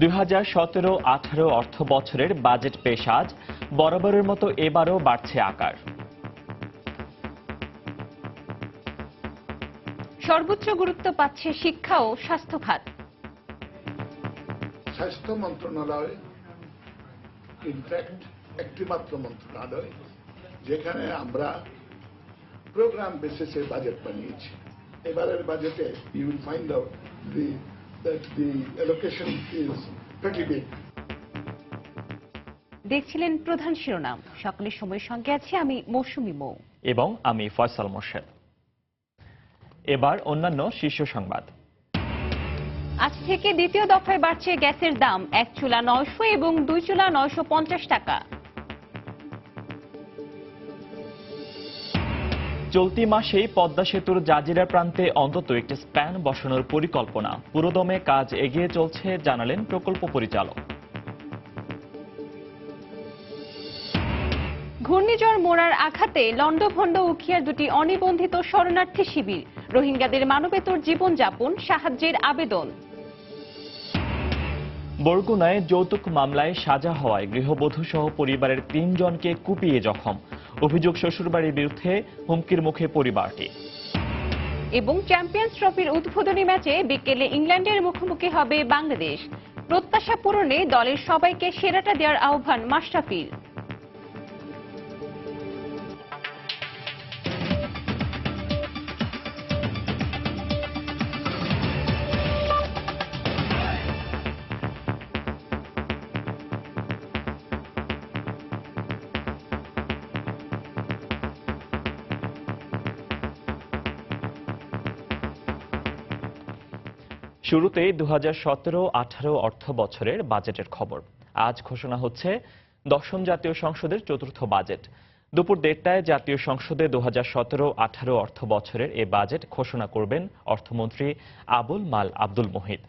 2017-18 অর্থ বছরের বাজেট পেশ আজ। বরাবরের মতো এবারও বাড়ছে আকার। সর্বোচ্চ গুরুত্ব পাচ্ছে শিক্ষা ও স্বাস্থ্য খাত। স্বাস্থ্য মন্ত্রণালয় ইনফ্যাক্ট একটিমাত্র মন্ত্রণালয় যেখানে আমরা প্রোগ্রাম বেসিসে বাজেট বানিয়েছি। এবারের বাজেটে you will find out that the allocation is pretty big. দেখছিলেন প্রধান শিরোনাম। সকলের সময়ের সঙ্গে আছি আমি মৌসুমী মৌ এবং আমি ফয়সাল মোর্শেদ। এবার অন্যান্য শীর্ষ সংবাদ। আজ থেকে দ্বিতীয় দফায় বাড়ছে গ্যাসের দাম, 1 চুলা 900 এবং 2 চুলা 950 টাকা। চলতি মাসেই পদ্মা সেতুর জাজিরা প্রান্তে অন্তত একটি স্প্যান বসানোর পরিকল্পনা। পুরোদমে কাজ এগিয়ে চলছে জানালেন প্রকল্প পরিচালক। ঘূর্ণিঝড় মোরার আঘাতে লন্ডভন্ড উখিয়ার দুটি অনিবন্ধিত শরণার্থী শিবির। রোহিঙ্গাদের মানবেতর জীবনযাপন সাহায্যের আবেদন। বরগুনায় যৌতুক মামলায় সাজা হওয়ায় গৃহবধূ সহ পরিবারের 3 জনকে কুপিয়ে জখম। অভিযোগ শ্বশুরবাড়ির বিরুদ্ধে হুমকির মুখে পরিবারটি। এবং চ্যাম্পিয়ন্স ট্রফির উদ্বোধনী ম্যাচে বিকেলে ইংল্যান্ডের মুখোমুখি হবে বাংলাদেশ। প্রত্যাশা পূরণে দলের সবাইকে সেরাটা দেওয়ার আহ্বান মাশরাফির। শুরুতেই 2017-18 অর্থ বছরের বাজেটের খবর। আজ ঘোষণা হচ্ছে দশম জাতীয় সংসদের চতুর্থ বাজেট। দুপুর 1:30টায় জাতীয় সংসদে 2017-18 অর্থ বছরের এ বাজেট ঘোষণা করবেন অর্থমন্ত্রী আবুল মাল আব্দুল মুহিত।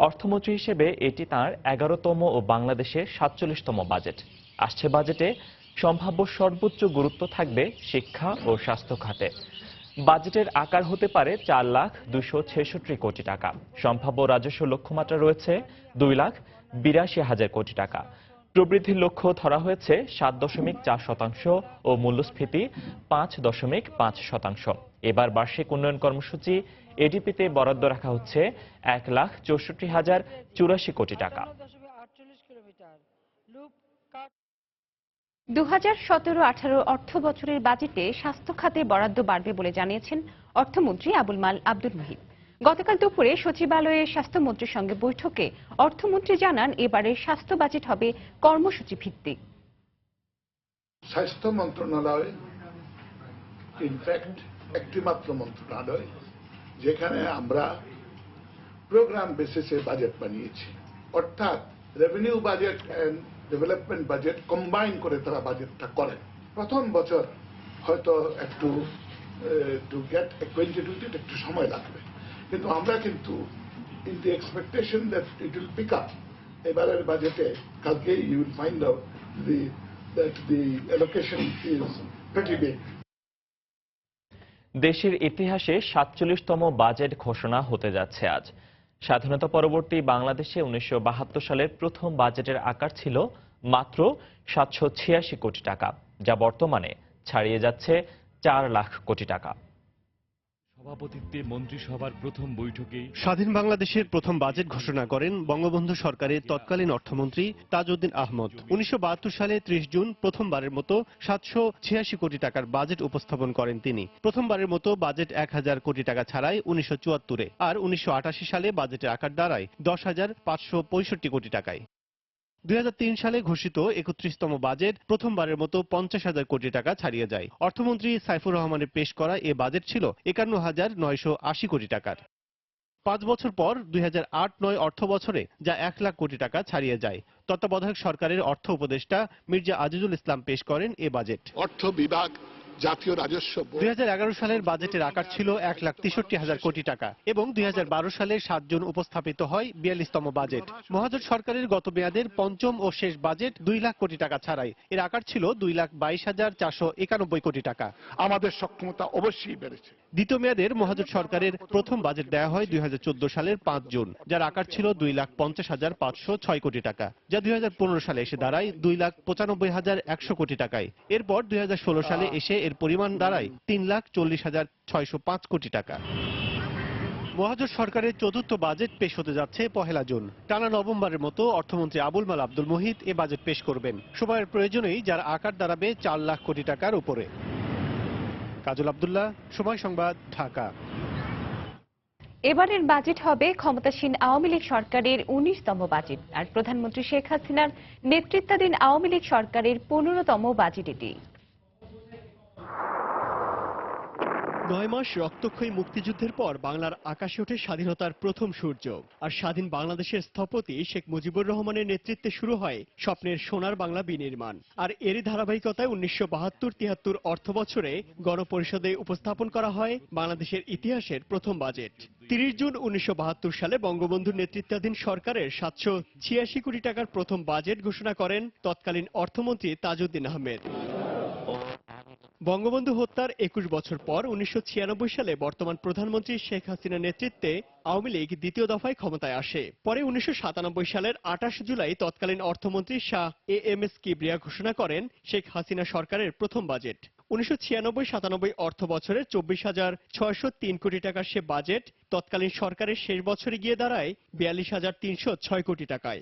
অর্থমন্ত্রী হিসেবে এটি তাঁর 11তম ও বাংলাদেশের 47তম বাজেট। আসছে বাজেটে সম্ভাব্য সর্বোচ্চ গুরুত্ব থাকবে শিক্ষা ও স্বাস্থ্য খাতে। বাজেটের আকার হতে পারে 4,266 কোটি টাকা। সম্ভাব্য রাজস্ব লক্ষ্যমাত্রা রয়েছে 2,82,000 কোটি টাকা। প্রবৃদ্ধির লক্ষ্য ধরা হয়েছে 7.4% ও মূল্যস্ফীতি 5.5%। এবার বার্ষিক উন্নয়ন কর্মসূচি এডিপিতে বরাদ্দ রাখা হচ্ছে 1,64,084 কোটি টাকা। 2017-18 অর্থ বছরের বাজেটে স্বাস্থ্য খাতে বরাদ্দ বাড়বে বলে জানিয়েছেন অর্থমন্ত্রী আবুল মাল আব্দুল মুহিত। গতকাল দুপুরে সচিবালয়ে স্বাস্থ্যমন্ত্রীর সঙ্গে বৈঠকে অর্থমন্ত্রী জানান এবারের স্বাস্থ্য বাজেট হবে কর্মসূচি ভিত্তিক। স্বাস্থ্য মন্ত্রণালয় ইনফ্যাক্ট একটিমাত্র মন্ত্রণালয় যেখানে আমরা প্রোগ্রাম বেসিসে বাজেট বানিয়েছি। অর্থাৎ revenue budget and development budget combine করে তারা বাজেটটা করেন। প্রথম বছর হয়তো একটু to get acquainted with it একটু সময় লাগবে, কিন্তু আমরা কিন্তু in the expectation that it will pick up. এবারের বাজেটে কালকে you will find out that the allocation is pretty big. দেশের ইতিহাসে 47তম বাজেট ঘোষণা হতে যাচ্ছে আজ। স্বাধীনতা পরবর্তী বাংলাদেশে 1972 সালের প্রথম বাজেটের আকার ছিল মাত্র 786 কোটি টাকা, যা বর্তমানে ছাড়িয়ে যাচ্ছে 4 লাখ কোটি টাকা। সভাপতিত্বে মন্ত্রিসভার প্রথম বৈঠকে স্বাধীন বাংলাদেশের প্রথম বাজেট ঘোষণা করেন বঙ্গবন্ধু সরকারের তৎকালীন অর্থমন্ত্রী তাজউদ্দিন আহমদ। 1972 সালে 30 জুন প্রথমবারের মতো 786 কোটি টাকার বাজেট উপস্থাপন করেন তিনি। প্রথমবারের মতো বাজেট 1000 কোটি টাকা ছাড়ায় 1974-এ, আর 1988 সালে বাজেটের আকার দাঁড়ায় 10,565 কোটি টাকায়। 2003 সালে ঘোষিত 31তম বাজেট প্রথমবারের মতো 50,000 কোটি টাকা ছাড়িয়ে যায়। অর্থমন্ত্রী সাইফুর রহমানের পেশ করা এ বাজেট ছিল 51,980 কোটি টাকার। 5 বছর পর 2008-9 অর্থ বছরে যা 1 লাখ কোটি টাকা ছাড়িয়ে যায়। তত্ত্বাবধায়ক সরকারের অর্থ উপদেষ্টা মির্জা আজিজুল ইসলাম পেশ করেন এ বাজেট। অর্থ বিভাগ জাতীয় রাজস্ব বোর্ড 2011 সালের বাজেটের আকার ছিল 1,63,000 কোটি টাকা এবং 2012 সালে 7 জুন উপস্থাপিত হয় 42তম বাজেট। মহাজোট সরকারের গত মেয়াদের পঞ্চম ও শেষ বাজেট 2 লাখ কোটি টাকা ছাড়াই এর আকার ছিল 2,22,491 কোটি টাকা। আমাদের সক্ষমতা অবশ্যই বেড়েছে। দ্বিতীয় মেয়াদের মহাজোট সরকারের প্রথম বাজেট দেয়া হয় 2014 সালের 5 জুন, যার আকার ছিল 2,50,506 কোটি টাকা, যা 2015 সালে এসে দাঁড়ায় 2,95,100 কোটি টাকায়। এরপর 2016 সালে এসে এর পরিমাণ দাঁড়ায় 3,40,605 কোটি টাকা। মহাজোট সরকারের চতুর্থ বাজেট পেশ হতে যাচ্ছে 1 জুন। টানা নভেম্বরের মতো অর্থমন্ত্রী আবুল মাল আব্দুল মুহিত এ বাজেট পেশ করবেন সময়ের প্রয়োজনেই, যার আকার দাঁড়াবে 4 লাখ কোটি টাকার উপরে। কাজল আব্দুল্লাহ, সময় সংবাদ, ঢাকা। এবারের বাজেট হবে ক্ষমতাসীন আওয়ামী লীগ সরকারের 19তম বাজেট, আর প্রধানমন্ত্রী শেখ হাসিনার নেতৃত্বাধীন আওয়ামী লীগ সরকারের 15তম বাজেট এটি। 9 মাস রক্তক্ষয়ী মুক্তিযুদ্ধের পর বাংলার আকাশে ওঠে স্বাধীনতার প্রথম সূর্য, আর স্বাধীন বাংলাদেশের স্থপতি শেখ মুজিবুর রহমানের নেতৃত্বে শুরু হয় স্বপ্নের সোনার বাংলা বিনির্মাণ। আর এরই ধারাবাহিকতায় 1972-73 অর্থ বছরে গণপরিষদে উপস্থাপন করা হয় বাংলাদেশের ইতিহাসের প্রথম বাজেট। 30 জুন 1972 সালে বঙ্গবন্ধুর নেতৃত্বাধীন সরকারের 786 কোটি টাকার প্রথম বাজেট ঘোষণা করেন তৎকালীন অর্থমন্ত্রী তাজউদ্দিন আহমেদ। বঙ্গবন্ধু হত্যার 21 বছর পর 1996 সালে বর্তমান প্রধানমন্ত্রী শেখ হাসিনার নেতৃত্বে আওয়ামী লীগ দ্বিতীয় দফায় ক্ষমতায় আসে। পরে 1997 সালের 28 জুলাই তৎকালীন অর্থমন্ত্রী শাহ এএমএস কিবরিয়া ঘোষণা করেন শেখ হাসিনা সরকারের প্রথম বাজেট। 1996-97 অর্থ বছরের 24,603 কোটি টাকার সে বাজেট তৎকালীন সরকারের শেষ বছরে গিয়ে দাঁড়ায় 42,306 কোটি টাকায়।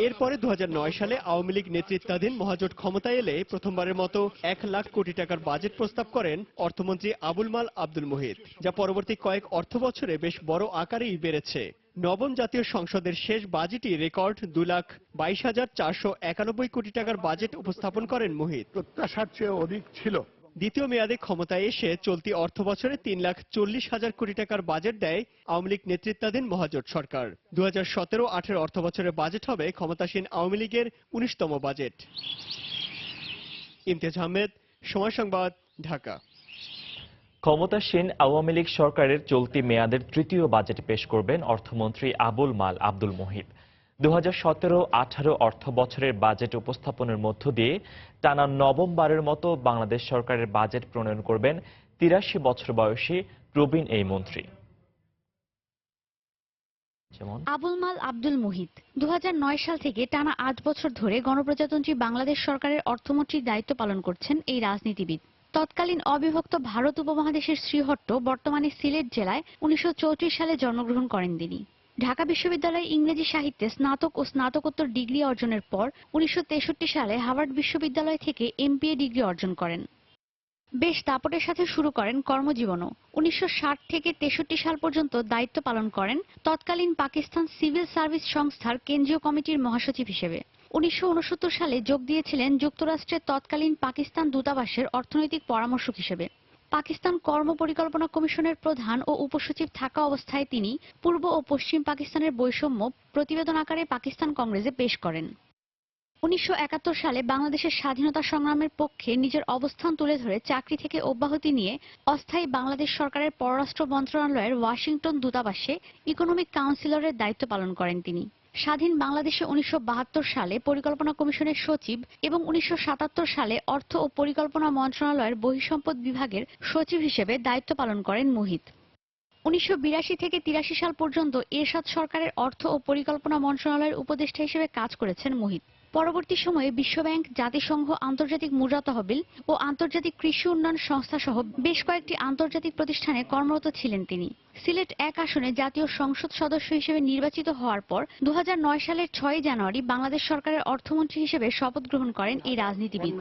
এরপরে 2009 সালে আওয়ামী লীগ নেতৃত্বাধীন মহাজোট ক্ষমতায় এলে প্রথমবারের মতো 1 লাখ কোটি টাকার বাজেট প্রস্তাব করেন অর্থমন্ত্রী আবুল মাল আব্দুল মুহিত, যা পরবর্তী কয়েক অর্থ বছরে বেশ বড় আকারেই বেড়েছে। নবম জাতীয় সংসদের শেষ বাজেটই রেকর্ড 2,22,491 কোটি টাকার বাজেট উপস্থাপন করেন মুহিত। প্রত্যাশার চেয়ে অধিক ছিল। দ্বিতীয় মেয়াদে ক্ষমতায় এসে চলতি অর্থ বছরে 3,40,000 কোটি টাকার বাজেট দেয় আওয়ামী লীগ নেতৃত্বাধীন মহাজোট সরকার। 2017-18 অর্থ বছরের বাজেট হবে ক্ষমতাসীন আওয়ামী লীগের 19তম বাজেট। ইমতিয়াজ আহমেদ, সময় সংবাদ, ঢাকা। ক্ষমতাসীন আওয়ামী লীগ সরকারের চলতি মেয়াদের তৃতীয় বাজেট পেশ করবেন অর্থমন্ত্রী আবুল মাল আব্দুল মুহিত। 2017-18 অর্থ বছরের বাজেট উপস্থাপনের মধ্য দিয়ে টানা নবমবারের মতো বাংলাদেশ সরকারের বাজেট প্রণয়ন করবেন 83 বছর বয়সী প্রবীণ এই মন্ত্রী। আবুল মাল আব্দুল মুহিত 2009 সাল থেকে টানা 8 বছর ধরে গণপ্রজাতন্ত্রী বাংলাদেশ সরকারের অর্থমন্ত্রীর দায়িত্ব পালন করছেন এই রাজনীতিবিদ। তৎকালীন অবিভক্ত ভারত উপমহাদেশের শ্রীহট্ট, বর্তমানে সিলেট জেলায় 1934 সালে জন্মগ্রহণ করেন তিনি। ঢাকা বিশ্ববিদ্যালয়ে ইংরেজি সাহিত্যে স্নাতক ও স্নাতকোত্তর ডিগ্রি অর্জনের পর 1963 সালে হার্ভার্ড বিশ্ববিদ্যালয় থেকে এমপিএ ডিগ্রি অর্জন করেন। বেশ দাপটের সাথে শুরু করেন কর্মজীবনও। 1960 থেকে 63 সাল পর্যন্ত দায়িত্ব পালন করেন তৎকালীন পাকিস্তান সিভিল সার্ভিস সংস্থার কেন্দ্রীয় কমিটির মহাসচিব হিসেবে। 1969 সালে যোগ দিয়েছিলেন যুক্তরাষ্ট্রের তৎকালীন পাকিস্তান দূতাবাসের অর্থনৈতিক পরামর্শক হিসেবে। পাকিস্তান কর্ম পরিকল্পনা কমিশনের প্রধান ও উপসচিব থাকা অবস্থায় তিনি পূর্ব ও পশ্চিম পাকিস্তানের বৈষম্য প্রতিবেদন আকারে পাকিস্তান কংগ্রেসে পেশ করেন। 1971 সালে বাংলাদেশের স্বাধীনতা সংগ্রামের পক্ষে নিজের অবস্থান তুলে ধরে চাকরি থেকে অব্যাহতি নিয়ে অস্থায়ী বাংলাদেশ সরকারের পররাষ্ট্র মন্ত্রণালয়ের ওয়াশিংটন দূতাবাসে ইকোনমিক কাউন্সিলরের দায়িত্ব পালন করেন তিনি। স্বাধীন বাংলাদেশে 1972 সালে পরিকল্পনা কমিশনের সচিব এবং 1977 সালে অর্থ ও পরিকল্পনা মন্ত্রণালয়ের বহিঃসম্পদ বিভাগের সচিব হিসেবে দায়িত্ব পালন করেন মুহিত। 1982 থেকে 83 সাল পর্যন্ত এরশাদ সরকারের অর্থ ও পরিকল্পনা মন্ত্রণালয়ের উপদেষ্টা হিসেবে কাজ করেছেন মুহিত। পরবর্তী সময়ে বিশ্বব্যাংক, জাতিসংঘ, আন্তর্জাতিক মুদ্রা তহবিল ও আন্তর্জাতিক কৃষি উন্নয়ন সংস্থা সহ বেশ কয়েকটি আন্তর্জাতিক প্রতিষ্ঠানে কর্মরত ছিলেন তিনি। সিলেট 1 আসনে জাতীয় সংসদ সদস্য হিসেবে নির্বাচিত হওয়ার পর 2009 সালের 6 জানুয়ারি বাংলাদেশ সরকারের অর্থমন্ত্রী হিসেবে শপথ গ্রহণ করেন এই রাজনীতিবিদ।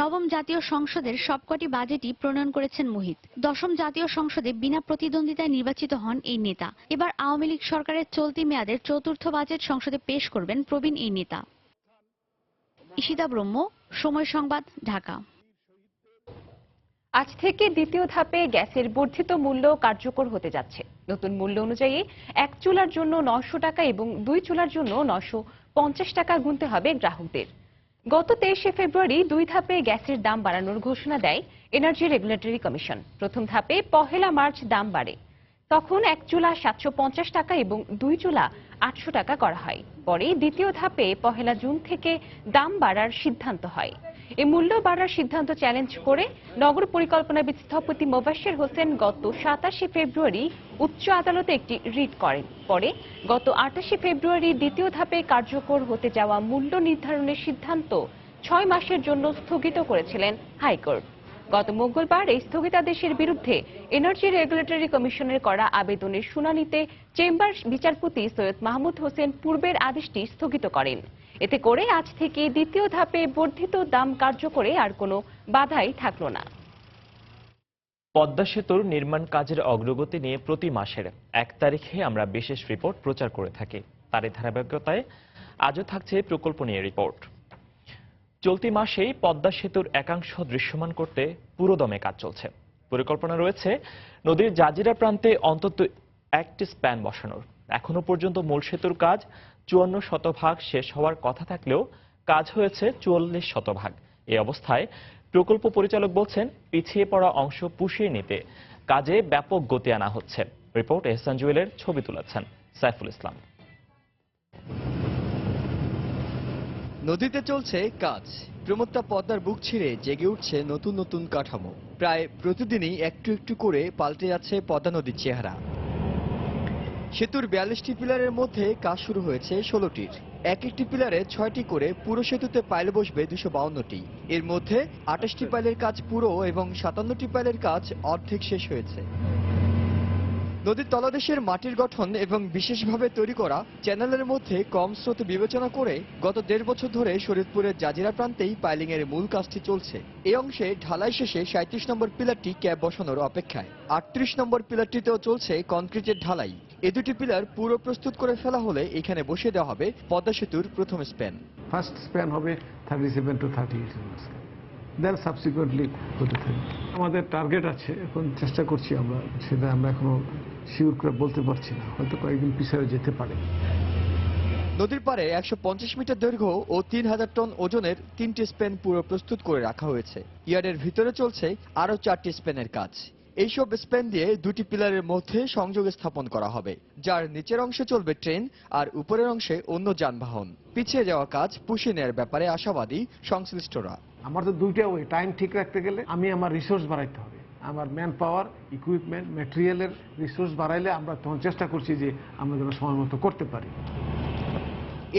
নবম জাতীয় সংসদের সবকটি বাজেটই প্রণয়ন করেছেন মুহিত। দশম জাতীয় সংসদে বিনা প্রতিদ্বন্দ্বিতায় নির্বাচিত হন এই নেতা। এবার আওয়ামী লীগ সরকারের চলতি মেয়াদের চতুর্থ বাজেট সংসদে পেশ করবেন প্রবীণ এই নেতা। ঈশিতা ব্রহ্ম, সময় সংবাদ, ঢাকা। আজ থেকে দ্বিতীয় ধাপে গ্যাসের বর্ধিত মূল্য কার্যকর হতে যাচ্ছে। নতুন মূল্য অনুযায়ী 1 চুলার জন্য 900 টাকা এবং 2 চুলার জন্য 950 টাকা গুনতে হবে গ্রাহকদের। গত 23শে ফেব্রুয়ারি 2 ধাপে গ্যাসের দাম বাড়ানোর ঘোষণা দেয় এনার্জি রেগুলেটরি কমিশন। প্রথম ধাপে 1 মার্চ দাম বাড়ে। তখন 1 চুলা 750 টাকা এবং 2 চুলা 800 টাকা করা হয়। পরে দ্বিতীয় ধাপে 1 জুন থেকে দাম বাড়ার সিদ্ধান্ত হয়। এই মূল্য বাড়ার সিদ্ধান্ত চ্যালেঞ্জ করে নগর পরিকল্পনাবিদ স্থপতি মোবাশ্বের হোসেন গত 27শে ফেব্রুয়ারি উচ্চ আদালতে একটি রিট করেন। পরে গত 28শে ফেব্রুয়ারি দ্বিতীয় ধাপে কার্যকর হতে যাওয়া মূল্য নির্ধারণের সিদ্ধান্ত 6 মাসের জন্য স্থগিত করেছিলেন হাইকোর্ট। গত মঙ্গলবার এই স্থগিতাদেশের বিরুদ্ধে এনার্জি রেগুলেটরি কমিশনের করা আবেদনের শুনানিতে চেম্বার বিচারপতি সৈয়দ মাহমুদ হোসেন পূর্বের আদেশটি স্থগিত করেন। এতে করে আজ থেকে দ্বিতীয় ধাপে বর্ধিত দাম কার্যকরে আর কোনো বাধাই থাকল না। পদ্মা সেতুর নির্মাণ কাজের অগ্রগতি নিয়ে প্রতি মাসের 1 তারিখে আমরা বিশেষ রিপোর্ট প্রচার করে থাকি। তারই ধারাবাহিকতায় আজও থাকছে প্রকল্প নিয়ে রিপোর্ট। চলতি মাসেই পদ্মা সেতুর একাংশ দৃশ্যমান করতে পুরোদমে কাজ চলছে। পরিকল্পনা রয়েছে নদীর জাজিরা প্রান্তে অন্তত 1টি স্প্যান বসানোর। এখনো পর্যন্ত মূল সেতুর কাজ 54% শেষ হওয়ার কথা থাকলেও কাজ হয়েছে 44%। এই অবস্থায় প্রকল্প পরিচালক বলছেন, পিছিয়ে পড়া অংশ পুষিয়ে নিতে কাজে ব্যাপক গতি আনা হচ্ছে। রিপোর্ট এহসান জুয়েলের, ছবি তুলেছেন সাইফুল ইসলাম। নদীতে চলছে কাজ। প্রমত্তা পদ্মার বুক ছিঁড়ে জেগে উঠছে নতুন নতুন কাঠামো। প্রায় প্রতিদিনই একটু একটু করে পাল্টে যাচ্ছে পদ্মা নদীর চেহারা। সেতুর 42টি পিলারের মধ্যে কাজ শুরু হয়েছে 16টির। এক একটি পিলারে 6টি করে পুরো সেতুতে পাইল বসবে 252টি। এর মধ্যে 28টি পাইলের কাজ পুরো এবং 57টি পাইলের কাজ অর্ধেক শেষ হয়েছে। নদীর তলদেশের মাটির গঠন এবং বিশেষভাবে তৈরি করা চ্যানেলের মধ্যে কম স্রোত বিবেচনা করে গত 1.5 বছর ধরে শরীয়তপুরের জাজিরা প্রান্তেই পাইলিং এর মূল কাজটি চলছে। এই অংশে ঢালাই শেষে 37 নম্বর পিলারটি ক্যাপ বসানোর অপেক্ষায়। 38 নম্বর পিলারটিতেও চলছে কনক্রিটের ঢালাই। এই দুটি পিলার পুরো প্রস্তুত করে ফেলা হলে এখানে বসিয়ে দেওয়া হবে পদ্মা সেতুর প্রথম স্প্যান। ফার্স্ট স্প্যান হবে 37 to 38 দেন সাবসিকুয়েন্টলি হতে থাকবে। আমাদের টার্গেট আছে, এখন চেষ্টা করছি আমরা, সেটা আমরা এখনো শিওর করে বলতে পারছি না, হয়তো কয়েকদিন পিছিয়ে যেতে পারে। নদীর পাড়ে 150 মিটার দৈর্ঘ্য ও 3000 টন ওজনের 3টি স্প্যান পুরো প্রস্তুত করে রাখা হয়েছে। ইয়ার্ডের ভিতরে চলছে আরও 4টি স্প্যানের কাজ। এইসব স্প্যান দিয়ে 2টি পিলারের মধ্যে সংযোগ স্থাপন করা হবে, যার নিচের অংশে চলবে ট্রেন আর উপরের অংশে অন্য যানবাহন। পিছিয়ে যাওয়া কাজ পুষিয়ে নেওয়ার ব্যাপারে আশাবাদী সংশ্লিষ্টরা। আমার তো দুইটা ওই টাইম ঠিক রাখতে গেলে আমি আমার রিসোর্স বাড়াইতে হবে, আমার ম্যান পাওয়ার, ইকুইপমেন্ট, ম্যাটেরিয়ালের রিসোর্স বাড়াইলে আমরা তখন চেষ্টা করছি যে আমরা যেন সময় মতো করতে পারি।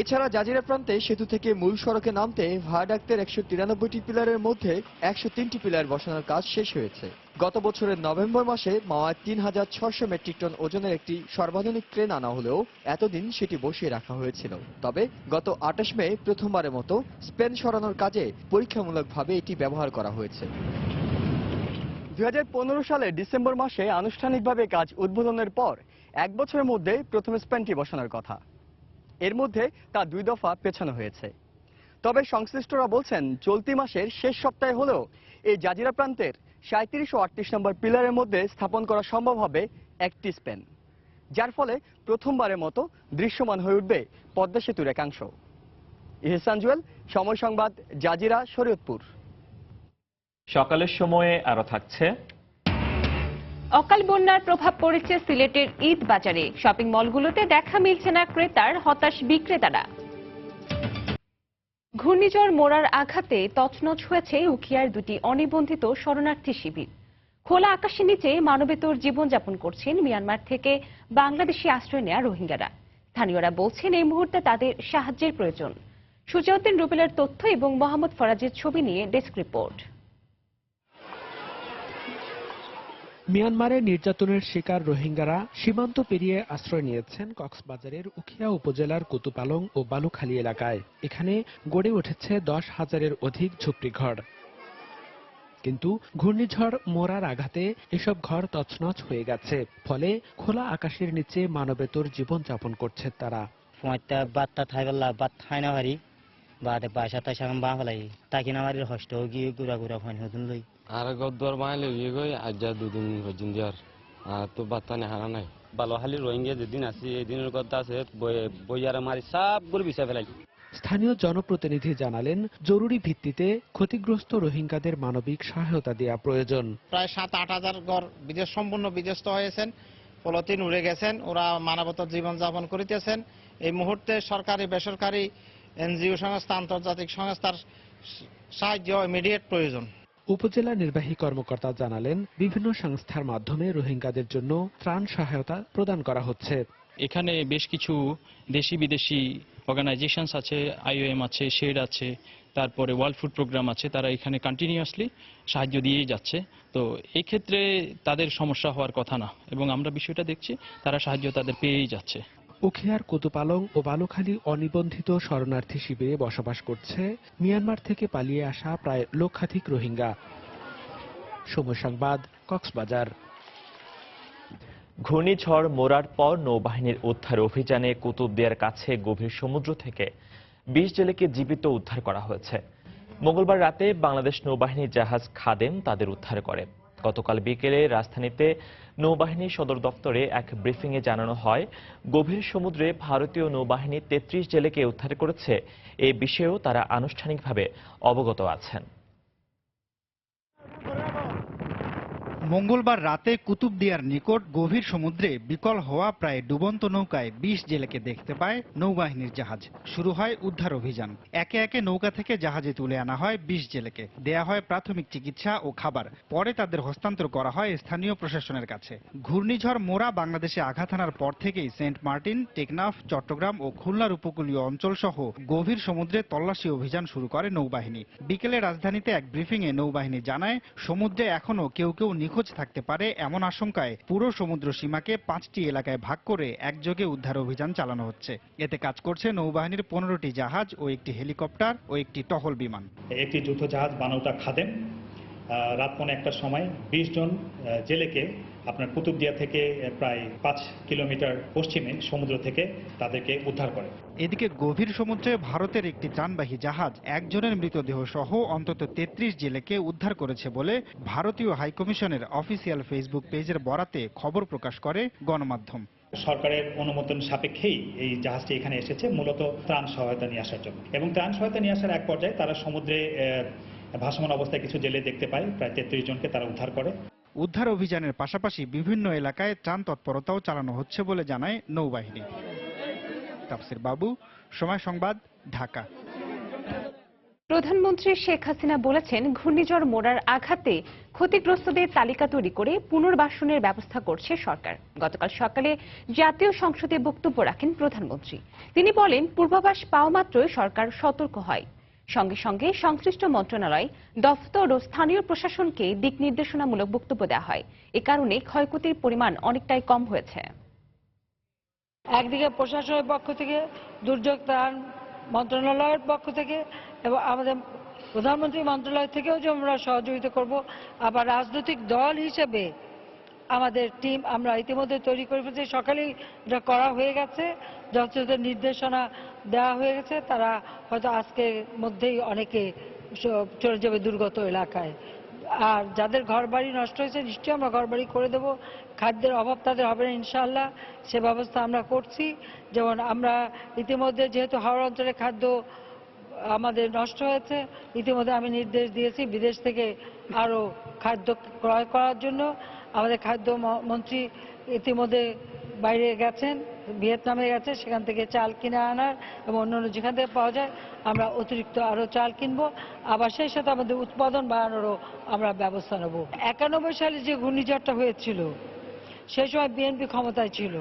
এছাড়া জাজিরা প্রান্তে সেতু থেকে মূল সড়কে নামতে ভায়াডাক্টের 193টি পিলারের মধ্যে 103টি পিলার বসানোর কাজ শেষ হয়েছে। গত বছরের নভেম্বর মাসে মাওয়ায় 3600 মেট্রিক টন ওজনের একটি সর্বাধুনিক ট্রেন আনা হলেও এতদিন সেটি বসিয়ে রাখা হয়েছিল। তবে গত 28 মে প্রথমবারের মতো স্পেন সরানোর কাজে পরীক্ষামূলকভাবে এটি ব্যবহার করা হয়েছে। 2015 সালে ডিসেম্বর মাসে আনুষ্ঠানিকভাবে কাজ উদ্বোধনের পর 1 বছরের মধ্যে প্রথম স্প্যানটি বসানোর কথা। এর মধ্যে তা 2 দফা পেছানো হয়েছে। তবে সংশ্লিষ্টরা বলছেন, চলতি মাসের শেষ সপ্তাহে হলেও এই জাজিরা প্রান্তের 37 ও 38 নম্বর পিলারের মধ্যে স্থাপন করা সম্ভব হবে একটি স্প্যান, যার ফলে প্রথমবারের মতো দৃশ্যমান হয়ে উঠবে পদ্মা সেতুর একাংশ। ইহসান জুয়েল, সময় সংবাদ, জাজিরা, শরীয়তপুর। সকালের সময়ে আরো থাকছে। অকাল বন্যার প্রভাব পড়েছে সিলেটের ঈদ বাজারে। শপিং মলগুলোতে দেখা মিলছে না ক্রেতার, হতাশ বিক্রেতারা। ঘূর্ণিঝড় মোরার আঘাতে তছনছ হয়েছে উখিয়ার 2টি অনিবন্ধিত শরণার্থী শিবির। খোলা আকাশের নিচে মানবেতর জীবনযাপন করছেন মিয়ানমার থেকে বাংলাদেশে আশ্রয় নেওয়া রোহিঙ্গারা। স্থানীয়রা বলছেন এই মুহূর্তে তাদের সাহায্যের প্রয়োজন। সুজাউদ্দিন রুবেলের তথ্য এবং মোহাম্মদ ফরাজের ছবি নিয়ে ডেস্ক রিপোর্ট। মিয়ানমারের নির্যাতনের শিকার রোহিঙ্গারা সীমান্ত পেরিয়ে আশ্রয় নিয়েছেন কক্সবাজারের উখিয়া উপজেলার কুতুপালং ও বালুখালী এলাকায়। এখানে গড়ে উঠেছে 10,000-এর অধিক ঝুপড়িঘর। কিন্তু ঘূর্ণিঝড় মোরার আঘাতে এসব ঘর তছনছ হয়ে গেছে। ফলে খোলা আকাশের নিচে মানবেতর জীবনযাপন করছে তারা। বাত্তা থাইবেলা বাত থাই না পারি বাদে বাসা তাই সাম বা ফেলাই তাকি না মারি হষ্ট গিয়ে গুড়া গুড়া ফাইন হতুন লই আর গদ্দর মাইলে ইয়ে গই আজ্জা দুদিন হজিন দিয়ার আর তো বাত্তা নে হারা নাই বালোহালি রোহিঙ্গা যেদিন আছে এই দিনের কথা আছে বইয়ারে মারি সব গুলো বিষয় ফেলাই। স্থানীয় জনপ্রতিনিধি জানালেন, জরুরি ভিত্তিতে ক্ষতিগ্রস্ত রোহিঙ্গাদের মানবিক সহায়তা দেওয়া প্রয়োজন। প্রায় 7-8 হাজার ঘর সম্পূর্ণ বিধ্বস্ত হয়েছেন, পলিথিন উড়ে গেছেন, ওরা মানবতার জীবনযাপন করিতেছেন। এই মুহূর্তে সরকারি বেসরকারি এনজিও সংস্থা, আন্তর্জাতিক সংস্থার সাহায্য ইমিডিয়েট প্রয়োজন। উপজেলা নির্বাহী কর্মকর্তা জানালেন, বিভিন্ন সংস্থার মাধ্যমে রোহিঙ্গাদের জন্য ত্রাণ সহায়তা প্রদান করা হচ্ছে। এখানে বেশ কিছু দেশি বিদেশি অর্গানাইজেশনস আছে, IOM আছে, শেড আছে, তারপরে ওয়ার্ল্ড ফুড প্রোগ্রাম আছে, তারা এখানে কন্টিনিউয়াসলি সাহায্য দিয়েই যাচ্ছে। তো এই ক্ষেত্রে তাদের সমস্যা হওয়ার কথা না, এবং আমরা বিষয়টা দেখছি তারা সাহায্য তাদের পেয়েই যাচ্ছে। উখিয়ার কোতোপালং ও বালুখালী অনিবন্ধিত শরণার্থী শিবিরে বসবাস করছে মিয়ানমার থেকে পালিয়ে আসা প্রায় লক্ষাধিক রোহিঙ্গা। সময় সংবাদ, কক্সবাজার। ঘূর্ণিঝড় মোরার পর নৌবাহিনীর উদ্ধার অভিযানে কুতুবদিয়ার কাছে গভীর সমুদ্র থেকে 20 জেলেকে জীবিত উদ্ধার করা হয়েছে। মঙ্গলবার রাতে বাংলাদেশ নৌবাহিনীর জাহাজ খাদেম তাদের উদ্ধার করে। গতকাল বিকেলে রাজধানীতে নৌবাহিনী সদর দপ্তরে এক ব্রিফিংয়ে জানানো হয়, গভীর সমুদ্রে ভারতীয় নৌবাহিনী 33 জেলেকে উদ্ধার করেছে। এ বিষয়েও তারা আনুষ্ঠানিকভাবে অবগত আছেন। মঙ্গলবার রাতে কুতুবদিয়ার নিকট গভীর সমুদ্রে বিকল হওয়া প্রায় ডুবন্ত নৌকায় 20 জেলেকে দেখতে পায় নৌবাহিনীর জাহাজ। শুরু হয় উদ্ধার অভিযান। একে একে নৌকা থেকে জাহাজে তুলে আনা হয় 20 জেলেকে, দেয়া হয় প্রাথমিক চিকিৎসা ও খাবার। পরে তাদের হস্তান্তর করা হয় স্থানীয় প্রশাসনের কাছে। ঘূর্ণিঝড় মোরা বাংলাদেশে আঘাত হানার পর থেকেই সেন্ট মার্টিন, টেকনাফ, চট্টগ্রাম ও খুলনার উপকূলীয় অঞ্চল সহ গভীর সমুদ্রে তল্লাশি অভিযান শুরু করে নৌবাহিনী। বিকেলে রাজধানীতে এক ব্রিফিংয়ে নৌবাহিনী জানায়, সমুদ্রে এখনো কেউ নিখোঁজ থাকতে পারে এমন আশঙ্কায় পুরো সমুদ্র সীমাকে 5টি এলাকায় ভাগ করে একযোগে উদ্ধার অভিযান চালানো হচ্ছে। এতে কাজ করছে নৌবাহিনীর 15টি জাহাজ ও একটি হেলিকপ্টার ও একটি টহল বিমান। একটি যুদ্ধ জাহাজ বানৌটা খাদেম রাত 1:15টার সময় 20 জন জেলেকে আপনার কুতুবদিয়া থেকে প্রায় 5 কিলোমিটার পশ্চিমে সমুদ্র থেকে তাদেরকে উদ্ধার করে। এদিকে গভীর সমুদ্রে ভারতের একটি ত্রাণবাহী জাহাজ একজনের মৃতদেহ সহ অন্তত 33 জেলেকে উদ্ধার করেছে বলে ভারতীয় হাইকমিশনের অফিসিয়াল ফেসবুক পেজের বরাতে খবর প্রকাশ করে গণমাধ্যম। সরকারের অনুমোদন সাপেক্ষেই এই জাহাজটি এখানে এসেছে মূলত ত্রাণ সহায়তা নিয়ে আসার জন্য, এবং ত্রাণ সহায়তা নিয়ে আসার এক পর্যায়ে তারা সমুদ্রে ভাসমান অবস্থায় কিছু জেলে দেখতে পায়। প্রায় 33 জনকে তারা উদ্ধার করে। উদ্ধার অভিযানের পাশাপাশি বিভিন্ন এলাকায় ত্রাণ তৎপরতাও চালানো হচ্ছে বলে জানায় নৌবাহিনী। তাফসির বাবু, সময় সংবাদ, ঢাকা। প্রধানমন্ত্রী শেখ হাসিনা বলেছেন, ঘূর্ণিঝড় মোরার আঘাতে ক্ষতিগ্রস্তদের তালিকা তৈরি করে পুনর্বাসনের ব্যবস্থা করছে সরকার। গতকাল সকালে জাতীয় সংসদে বক্তব্য রাখেন প্রধানমন্ত্রী। তিনি বলেন, পূর্বাভাস পাওয়া মাত্রই সরকার সতর্ক হয়। সঙ্গে সঙ্গে সংশ্লিষ্ট মন্ত্রণালয়, দফতর ও স্থানীয় প্রশাসনকে দিক নির্দেশনামূলক বক্তব্য দেওয়া হয়। এ কারণে ক্ষয়ক্ষতির পরিমাণ অনেকটাই কম হয়েছে। একদিকে প্রশাসনের পক্ষ থেকে, দুর্যোগ ত্রাণ মন্ত্রণালয়ের পক্ষ থেকে এবং আমাদের প্রধানমন্ত্রী মন্ত্রণালয় থেকেও যে আমরা সহযোগিতা করব। আবার রাজনৈতিক দল হিসেবে আমাদের টিম আমরা ইতিমধ্যে তৈরি করে ফেলেছি। সকালেই যা করা হয়ে গেছে, যথাযথ নির্দেশনা দেওয়া হয়ে গেছে। তারা হয়তো আজকের মধ্যেই অনেকে চলে যাবে দুর্গত এলাকায়। আর যাদের ঘরবাড়ি নষ্ট হয়েছে নিশ্চয়ই আমরা ঘরবাড়ি করে দেব। খাদ্যের অভাব তাদের হবে না ইনশাআল্লাহ, সে ব্যবস্থা আমরা করছি। যেমন আমরা ইতিমধ্যে যেহেতু হাওড়া অঞ্চলে খাদ্য আমাদের নষ্ট হয়েছে, ইতিমধ্যে আমি নির্দেশ দিয়েছি বিদেশ থেকে আরো খাদ্য ক্রয় করার জন্য। আমাদের খাদ্য মন্ত্রী ইতিমধ্যে বাইরে গেছেন, ভিয়েতনামে গেছে, সেখান থেকে চাল কিনে আনার এবং অন্যান্য যেখান থেকে পাওয়া যায় আমরা অতিরিক্ত আরো চাল কিনবো। আবার সেই সাথে আমাদের উৎপাদন বাড়ানোরও আমরা ব্যবস্থা নেব। 91 সালে যে ঘূর্ণিঝড়টা হয়েছিল সেই সময় বিএনপি ক্ষমতায় ছিল।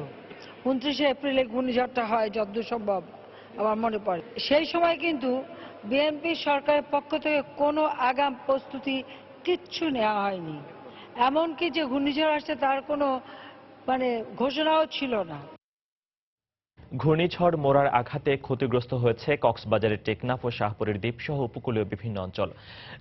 29শে এপ্রিলে ঘূর্ণিঝড়টা হয় যতদূর সম্ভব আমার মনে পড়ে। সেই সময় কিন্তু বিএনপি সরকারের পক্ষ থেকে কোনো আগাম প্রস্তুতি কিচ্ছু নেওয়া হয়নি। এমনকি যে ঘূর্ণিঝড় আসছে তার কোনো ঘোষণাও ছিল না। ঘূর্ণিঝড় মোরার আঘাতে ক্ষতিগ্রস্ত হয়েছে কক্সবাজারের টেকনাফ ও শাহপুরের দ্বীপ সহ উপকূলীয় বিভিন্ন অঞ্চল।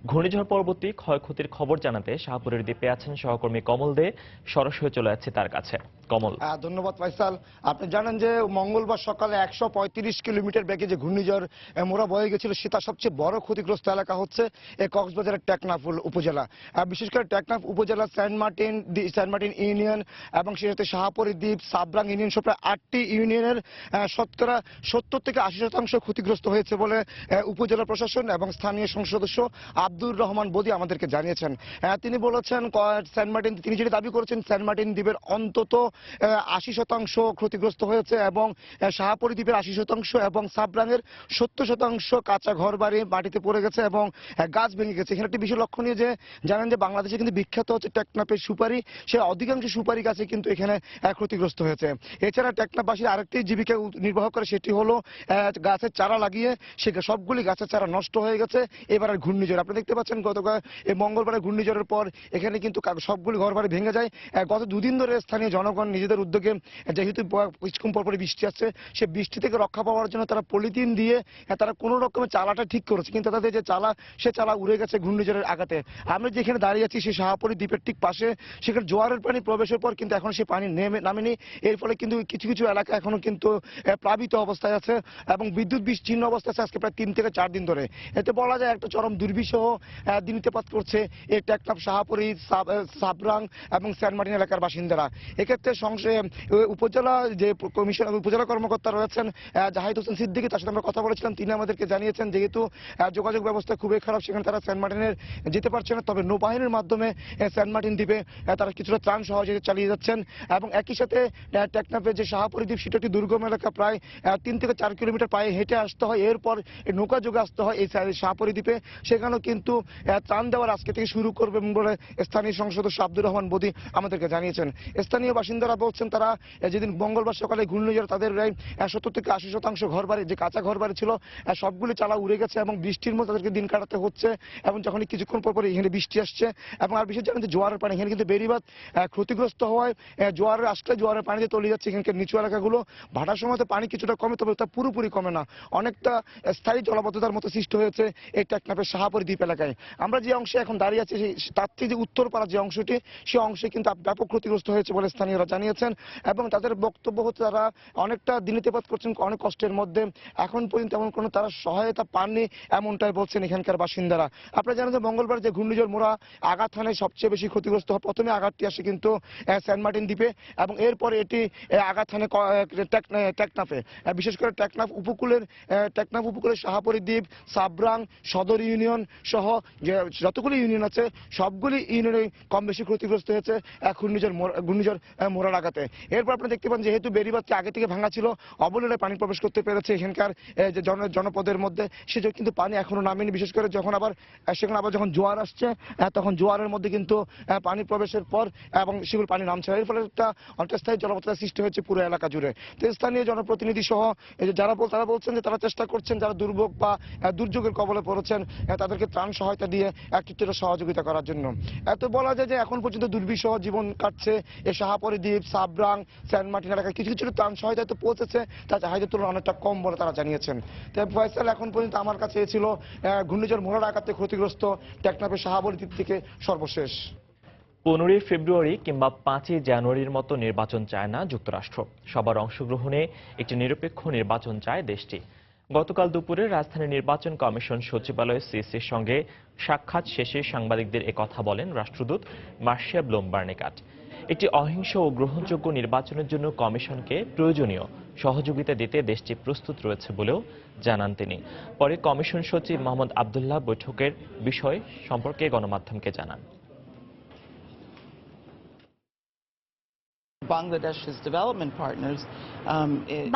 ঘূর্ণিঝড় পরবর্তী ক্ষয়ক্ষতির খবর জানাতে শাহপুরের দ্বীপে আছেন সহকর্মী কমল দে। সরাসরি চলে যাচ্ছে তার কাছে। কমল। ধন্যবাদ ফয়সাল। আপনি জানেন যে মঙ্গলবার সকালে 135 কিলোমিটার বেগে যে ঘূর্ণিঝড় মোরা বয়ে গেছিল সেটা সবচেয়ে বড় ক্ষতিগ্রস্ত এলাকা হচ্ছে এই কক্সবাজারের টেকনাফ উপজেলা। বিশেষ করে টেকনাফ উপজেলা সেন্ট মার্টিন ইউনিয়ন এবং সেই সাথে শাহপরী দ্বীপ, সাবরাং ইউনিয়ন সব প্রায় 8টি ইউনিয়নের শতকরা 70 থেকে 80% ক্ষতিগ্রস্ত হয়েছে বলে উপজেলা প্রশাসন এবং স্থানীয় সংসদ সদস্য আব্দুর রহমান বদি আমাদেরকে জানিয়েছেন। তিনি বলেছেন তিনি যেটা দাবি করেছেন সেন্ট মার্টিন দ্বীপের অন্তত 80% ক্ষতিগ্রস্ত হয়েছে এবং শাহপরী দ্বীপের 80% এবং সাবরাঙের 70% কাঁচা ঘর বাড়ি মাটিতে পড়ে গেছে এবং গাছ ভেঙে গেছে। এখানে একটি বিষয় লক্ষণীয় যে জানেন যে বাংলাদেশে কিন্তু বিখ্যাত হচ্ছে টেকনাফের সুপারি, সে অধিকাংশ সুপারি গাছে কিন্তু এখানে ক্ষতিগ্রস্ত হয়েছে। এছাড়া টেকনাফবাসীর আরেকটি জীবিকা নির্বাহ করে, সেটি হলো গাছের চারা লাগিয়ে সে সবগুলি গাছের চারা নষ্ট হয়ে গেছে এবারের ঘূর্ণিঝড়। আপনি দেখতে পাচ্ছেন গতকাল এই মঙ্গলবারের ঘূর্ণিঝড়ের পর এখানে কিন্তু সবগুলি ঘর বাড়ি ভেঙে যায়। গত দুদিন ধরে স্থানীয় জনগণ নিজেদের উদ্যোগে যেহেতু কিছুক্ষণ পরপরই বৃষ্টি আসছে, সে বৃষ্টি থেকে রক্ষা পাওয়ার জন্য তারা পলিথিন দিয়ে তারা কোনো রকমের চালাটা ঠিক করেছে, কিন্তু তাদের যে চালা সে চালা উড়ে গেছে ঘূর্ণিঝড়ের আঘাতে। আমরা যেখানে দাঁড়িয়ে আছি সেই শাহপরী দ্বীপের ঠিক পাশে, সেখানে জোয়ারের পানি প্রবেশের পর কিন্তু এখন সে পানি নামেনি। এর ফলে কিন্তু কিছু কিছু এলাকা এখনো কিন্তু প্লাবিত অবস্থায় আছে এবং বিদ্যুৎ বিচ্ছিন্ন অবস্থায় আছে আজকে প্রায় 3 থেকে 4 দিন ধরে। এতে বলা যায় একটা চরম দুর্বিষহ দিনপাত করছে এই টেকনাফ, শাহপরী, সাবরাং এবং সেন্ট মার্টিন এলাকার বাসিন্দারা। এক্ষেত্রে উপজেলা যে উপজেলা কর্মকর্তা রয়েছেন জাহিদ হোসেন সিদ্দিকী, তার সাথে আমরা কথা বলেছিলাম। তিনি আমাদেরকে জানিয়েছেন যেহেতু যোগাযোগ ব্যবস্থা খুবই খারাপ, সেখানে তারা সেন্ট মার্টিনের যেতে পারছে না, তবে নৌবাহিনীর মাধ্যমে সেন্ট মার্টিন দ্বীপে তারা কিছুটা ত্রাণ সহযোগিতা চালিয়ে যাচ্ছেন। এবং একই সাথে টেকনাফের যে শাহপরী দ্বীপ সেটা একটি দুর্গম এলাকা, প্রায় 3 থেকে 4 কিলোমিটার পায়ে হেঁটে আসতে হয়, এরপর নৌকা যোগে আসতে হয় এই শাহপরী দ্বীপে। সেখানেও কিন্তু ত্রাণ দেওয়ার আজকে থেকে শুরু করবে বলে স্থানীয় সংসদ সদস্য আব্দুর রহমান বদি আমাদেরকে জানিয়েছেন। স্থানীয় বাসিন্দারা বলছেন তারা যেদিন মঙ্গলবার সকালে ঘূর্ণিঝড় তাদের 70 থেকে 80% ঘর বাড়ি যে কাঁচা ঘর বাড়ি ছিল সবগুলি চালা উড়ে গেছে এবং বৃষ্টির মধ্যে তাদেরকে দিন কাটাতে হচ্ছে। এবং যখন কিছুক্ষণ পর এখানে বৃষ্টি আসছে এবং আর বিশেষ জানেন যে জোয়ারের পানি এখানে কিন্তু বেড়িবাঁধ ক্ষতিগ্রস্ত হওয়ায় জোয়ারের আসলে জোয়ারের পানিতে তলিয়ে যাচ্ছে এখানকার নিচু এলাকাগুলো। ভাটার সময় তো পানি কিছুটা কমে, তবে তা পুরোপুরি কমে না, অনেকটা স্থায়ী জলাবদ্ধতার মতো সৃষ্টি হয়েছে এই টেকনাফের শাহপরী দ্বীপ এলাকায়। আমরা যে অংশে এখন দাঁড়িয়ে আছি তার থেকে যে উত্তরপাড়া যে অংশটি, সে অংশে কিন্তু ব্যাপক ক্ষতিগ্রস্ত হয়েছে বলে স্থানীয়রা জানিয়েছেন এবং তাদের বক্তব্য হচ্ছে তারা অনেকটা দিনপাত করছেন অনেক কষ্টের মধ্যে, এখন পর্যন্ত এমন কোনো তারা সহায়তা পাননি এমনটাই বলছেন এখানকার বাসিন্দারা। আপনারা জানেন যে মঙ্গলবার যে ঘূর্ণিঝড় মোরা আঘাত থানায় সবচেয়ে বেশি ক্ষতিগ্রস্ত হয়। প্রথমে আঘাতটি আসে কিন্তু সেন্ট মার্টিন দ্বীপে এবং এরপরে এটি আঘাত থানে টেকনাফে, বিশেষ করে টেকনাফ উপকূলের শাহপরী দ্বীপ, সাবরাং, সদর ইউনিয়ন সহ যতগুলি ইউনিয়ন আছে সবগুলি ইউনিয়নে কম বেশি ক্ষতিগ্রস্ত হয়েছে ঘূর্ণিঝড় মোড়ার আঘাতে। এরপর আপনি দেখতে পান যেহেতু বেড়িবাঁধটি আগে থেকে ভাঙা ছিল, অবলীলায় পানি প্রবেশ করতে পেরেছে এখানকার যে জনপদের মধ্যে, সেটা কিন্তু পানি এখনো নামেনি। বিশেষ করে সেখানে আবার যখন জোয়ার আসছে তখন জোয়ারের মধ্যে কিন্তু পানি প্রবেশের পর এবং সেগুলো পানি নামছে, এর ফলে একটা অন্তঃস্থায়ী জলাবদ্ধতা সৃষ্টি হয়েছে পুরো এলাকা জুড়ে। তো স্থানীয় জনপ্রতিনিধি সহ তারা বলছেন যে তারা চেষ্টা করছেন যারা দুর্ভোগ বা দুর্যোগের কবলে পড়েছেন তাদেরকে ত্রাণ সহায়তা দিয়ে কিছুটা সহযোগিতা করার জন্য। এত বলা যায় যে এখন পর্যন্ত দুর্বিষহ জীবন কাটছে এই শাহপরী দ্বীপ, সাবরাং, সেন্ট মার্টিন এলাকায়। কিছু কিছু ত্রাণ সহায়তা তো পৌঁছেছে, তা চাহিদার তুলনায় অনেকটা কম বলে তারা জানিয়েছেন। তাই ফয়সাল, এখন পর্যন্ত আমার কাছে ছিল ঘূর্ণিঝড় মোড়ার আঘাতে ক্ষতিগ্রস্ত টেকনাফের শাহপরী দ্বীপ থেকে সর্বশেষ। 15 ফেব্রুয়ারি কিংবা 5 জানুয়ারির মতো নির্বাচন চায় না যুক্তরাষ্ট্র, সবার অংশগ্রহণে একটি নিরপেক্ষ নির্বাচন চায় দেশটি। গতকাল দুপুরে রাজধানী নির্বাচন কমিশন সচিবালয়ে সিসির সঙ্গে সাক্ষাৎ শেষে সাংবাদিকদের একথা বলেন রাষ্ট্রদূত মার্শিয়া ব্লুমবার্নিকাট। একটি অহিংস ও গ্রহণযোগ্য নির্বাচনের জন্য কমিশনকে প্রয়োজনীয় সহযোগিতা দিতে দেশটি প্রস্তুত রয়েছে বলেও জানান তিনি। পরে কমিশন সচিব মোহাম্মদ আবদুল্লাহ বৈঠকের বিষয় সম্পর্কে গণমাধ্যমকে জানান।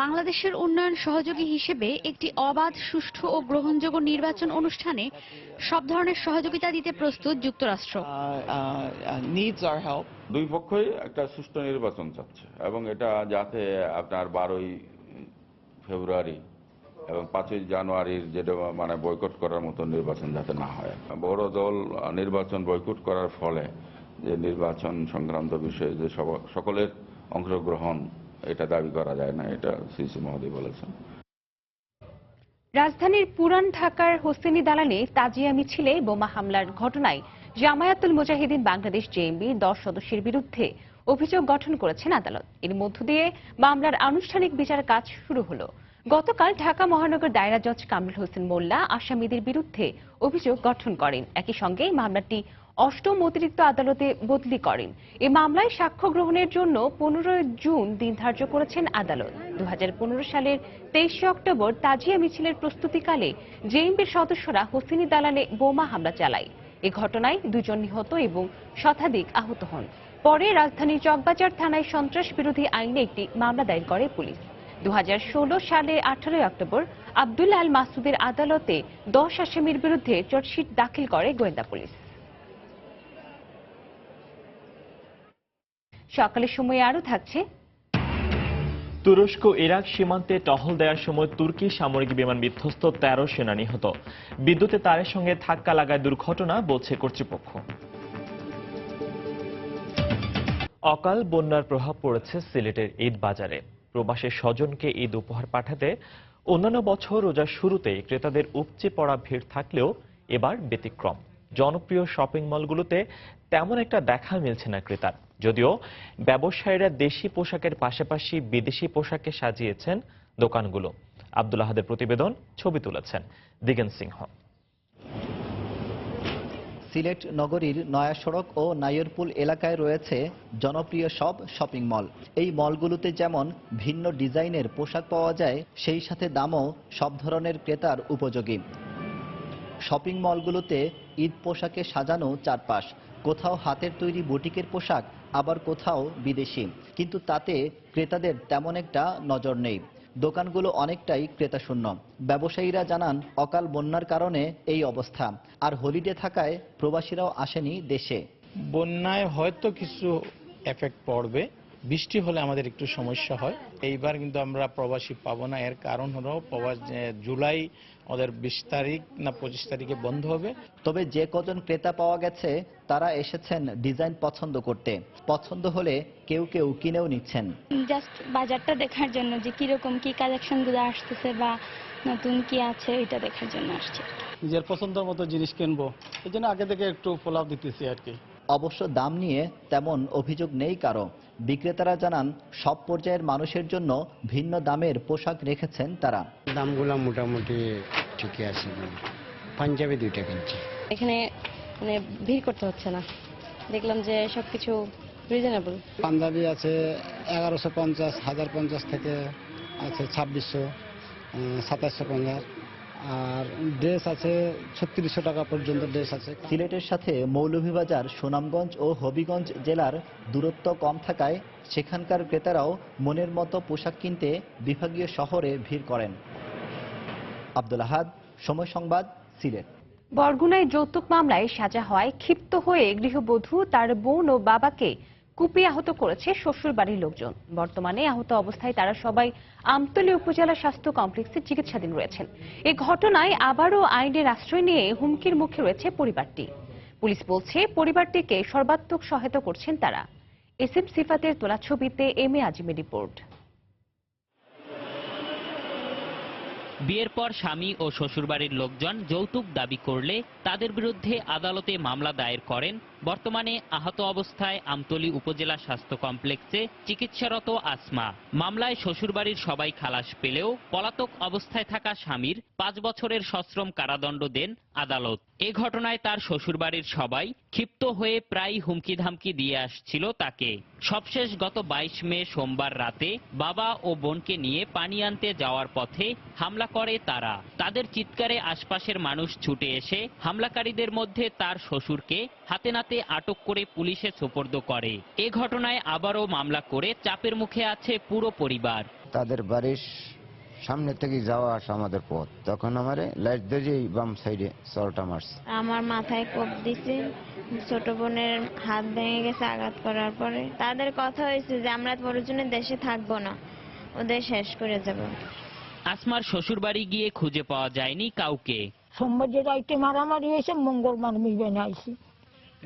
বাংলাদেশের উন্নয়ন সহযোগী হিসেবে একটি অবাধ, সুষ্ঠু ও গ্রহণযোগ্য নির্বাচন অনুষ্ঠানে সব ধরনের সহযোগিতা দিতে প্রস্তুত যুক্তরাষ্ট্র। দুই পক্ষই একটা সুষ্ঠু নির্বাচন চাচ্ছে এবং এটা যাতে আপনার 12ই ফেব্রুয়ারি এবং 5ই জানুয়ারির যেটা মানে বয়কট করার মতো নির্বাচন যাতে না হয়। বড় দল নির্বাচন বয়কট করার ফলে যে নির্বাচন সংক্রান্ত বিষয়ে যে সকলের অংশগ্রহণ এটা দাবি করা যায় না, এটা সিসি মহোদয় বলেছেন। রাজধানীর পুরান ঢাকার হোসেনি দালানে তাজিয়া মিছিলে বোমা হামলার ঘটনায় জামায়াতুল মুজাহিদিন বাংলাদেশ জেএমবি 10 সদস্যের বিরুদ্ধে অভিযোগ গঠন করেছেন আদালত। এর মধ্য দিয়ে মামলার আনুষ্ঠানিক বিচার কাজ শুরু হলো। গতকাল ঢাকা মহানগর দায়রা জজ কামরুল হোসেন মোল্লা আসামিদের বিরুদ্ধে অভিযোগ গঠন করেন। একই সঙ্গে মামলাটি অষ্টম অতিরিক্ত আদালতে বদলি করেন। এই মামলায় সাক্ষ্য গ্রহণের জন্য 15 জুন দিন ধার্য করেছেন আদালত। 2015 সালের 23 অক্টোবর তাজিয়া মিছিলের প্রস্তুতিকালে জেএমবির সদস্যরা হোসেনি দালানে বোমা হামলা চালায়। এ ঘটনায় 2 জন নিহত এবং শতাধিক আহত হন। পরে রাজধানীর চকবাজার থানায় সন্ত্রাস বিরোধী আইনে একটি মামলা দায়ের করে পুলিশ। 2016 সালে 18 অক্টোবর আব্দুল্লাহ আল মাসুদের আদালতে 10 আসামির বিরুদ্ধে চার্জশিট দাখিল করে গোয়েন্দা পুলিশ। সকালের সময় আরো থাকছে, তুরস্ক ইরাক সীমান্তে টহল দেওয়ার সময় তুর্কি সামরিক বিমান বিধ্বস্ত, 13 সেনা নিহত। বিদ্যুতের তারের সঙ্গে ধাক্কা লাগায় দুর্ঘটনা, বলছে কর্তৃপক্ষ। অকাল বন্যার প্রভাব পড়েছে সিলেটের ঈদ বাজারে। প্রবাসী স্বজনকে ঈদ উপহার পাঠাতে অন্যান্য বছর রোজার শুরুতে ক্রেতাদের উপচে পড়া ভিড় থাকলেও এবার ব্যতিক্রম। জনপ্রিয় শপিং মলগুলোতে তেমন একটা দেখা মিলছে না ক্রেতার। যদিও ব্যবসায়ীরা দেশি পোশাকের পাশাপাশি বিদেশি পোশাকে সাজিয়েছেন দোকানগুলো। আব্দুল আহাদের প্রতিবেদন, ছবি তুলেছেন দিগেন সিংহ। সিলেট নগরীর নয়া সড়ক ও নাইরপুল এলাকায় রয়েছে জনপ্রিয় সব শপিং মল। এই মলগুলোতে যেমন ভিন্ন ডিজাইনের পোশাক পাওয়া যায়, সেই সাথে দামও সব ধরনের ক্রেতার উপযোগী। শপিং মলগুলোতে ঈদ পোশাকে সাজানো চারপাশ। কোথাও হাতের তৈরি বুটিকের পোশাক, আবার কোথাও বিদেশি, কিন্তু তাতে ক্রেতাদের তেমন একটা নজর নেই। দোকানগুলো অনেকটাই ক্রেতাশূন্য। ব্যবসায়ীরা জানান অকাল বন্যার কারণে এই অবস্থা, আর হলিডে থাকায় প্রবাসীরাও আসেনি দেশে। বন্যায় হয়তো কিছু এফেক্ট পড়বে, বৃষ্টি হলে আমাদের একটু সমস্যা হয়। এইবার কিন্তু আমরা প্রবাসী পাবো না। এর কারণ হলো জুলাই ওদের 20 তারিখ না 25 তারিখে বন্ধ হবে। তবে যে কজন ক্রেতা পাওয়া গেছে তারা এসেছেন ডিজাইন পছন্দ করতে। পছন্দ হলে কেউ কেউ কিনেও নিচ্ছেন। জাস্ট বাজারটা দেখার জন্য যে কিরকম কি কালেকশন গুলো আসতেছে বা নতুন কি আছে এটা দেখার জন্য আসছে। নিজের পছন্দের মতো জিনিস কিনবো, এই জন্য আগে থেকে একটু ফলো আপ দিতেছি আর কি। অবশ্য দাম নিয়ে তেমন অভিযোগ নেই কারো। বিক্রেতারা জানান সব পর্যায়ের মানুষের জন্য ভিন্ন দামের পোশাক রেখেছেন তারা। দামগুলো মোটামুটি ঠিকই আছে। পাঞ্জাবি 2টা কিনছি। এখানে মানে ভিড় করতে হচ্ছে না, দেখলাম যে সবকিছু রিজনেবল। পাঞ্জাবি আছে 1150, 1050 থেকে আছে 2600, 2750, আর ড্রেস আছে 3600 টাকা পর্যন্ত ড্রেস আছে। সিলেটের সাথে মৌলভীবাজার, সুনামগঞ্জ ও হবিগঞ্জ জেলার দূরত্ব কম থাকায় সেখানকার ক্রেতারাও মনের মতো পোশাক কিনতে বিভাগীয় শহরে ভিড় করেন। আব্দুল আহাদ, সময় সংবাদ, সিলেট। বরগুনায় যৌতুক মামলায় সাজা হওয়ায় ক্ষিপ্ত হয়ে গৃহবধূ, তার বোন ও বাবাকে কুপিয়ে আহত করেছে শ্বশুর বাড়ির লোকজন। বর্তমানে আহত অবস্থায় তারা সবাই আমতলী উপজেলা স্বাস্থ্য কমপ্লেক্সে চিকিৎসাধীন রয়েছেন। এই ঘটনায় আবারও আইনের আশ্রয় নিয়ে হুমকির মুখে রয়েছে পরিবারটি। পুলিশ বলছে পরিবারটিকে সর্বাত্মক সহায়তা করছেন তারা। এসএম সিফাতের তোলা ছবিতে এম এ আজিমের রিপোর্ট। বিয়ের পর স্বামী ও শ্বশুরবাড়ির লোকজন যৌতুক দাবি করলে তাদের বিরুদ্ধে আদালতে মামলা দায়ের করেন বর্তমানে আহত অবস্থায় আমতলী উপজেলা স্বাস্থ্য কমপ্লেক্সে চিকিৎসারত আসমা। মামলায় শ্বশুরবাড়ির সবাই খালাস পেলেও পলাতক অবস্থায় থাকা স্বামীর 5 বছরের সশ্রম কারাদণ্ড দেন আদালত। এ ঘটনায় তার শ্বশুরবাড়ির সবাই ক্ষিপ্ত হয়ে প্রায় হুমকি ধামকি দিয়ে আসছিল তাকে। সবশেষ গত 22 মে সোমবার রাতে বাবা ও বোনকে নিয়ে পানি আনতে যাওয়ার পথে হামলা করে তারা। তাদের চিৎকারে আশপাশের মানুষ ছুটে এসে হামলাকারীদের মধ্যে তার শ্বশুরকে হাতে নাতে আটক করে পুলিশে সোপর্দ করে। এ ঘটনায় আবারও মামলা করে চাপের মুখে আছে পুরো পরিবার। তাদের বাড়ির সামনে থেকে যাওয়া আসা আমাদের পথ, তখন আমারে লাইট দিয়ে বাম সাইডে সলটা মারছে। আমার মাথায় কোপ দিছে, ছোট বোনের হাত ভেঙে গেছে আঘাত করার পরে। তাদের কথা হয়েছে যে আমরা পরজনে দেশে থাকবো না, ওদের শেষ করে যাব। আসমার শ্বশুরবাড়ি গিয়ে খুঁজে পাওয়া যায়নি কাউকে। সোমবার যে রাইতে মারামারি হয়েছে, মঙ্গলবার মিলবে না আইসি।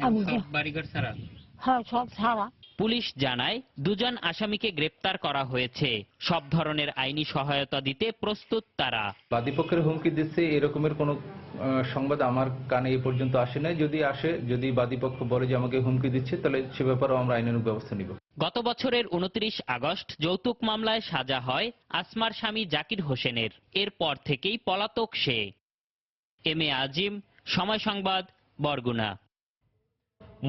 আমি বাড়িঘর ছাড়া? হ্যাঁ, সব ছাড়া। পুলিশ জানায় দুজন আসামিকে গ্রেপ্তার করা হয়েছে। সব ধরনের আইনি সহায়তা দিতে প্রস্তুত তারা। বাদীপক্ষের হুমকি দিচ্ছে এরকমের কোনো সংবাদ আমার কানে এই পর্যন্ত আসে নাই। যদি আসে, যদি বাদীপক্ষ বলে যে আমাকে হুমকি দিচ্ছে, তাহলে সে ব্যাপারেও আমরা আইনানুগ ব্যবস্থা নিব। গত বছরের 29 আগস্ট যৌতুক মামলায় সাজা হয় আসমার স্বামী জাকির হোসেনের। এরপর থেকেই পলাতক সে। এম এ আজিম, সময় সংবাদ, বরগুনা।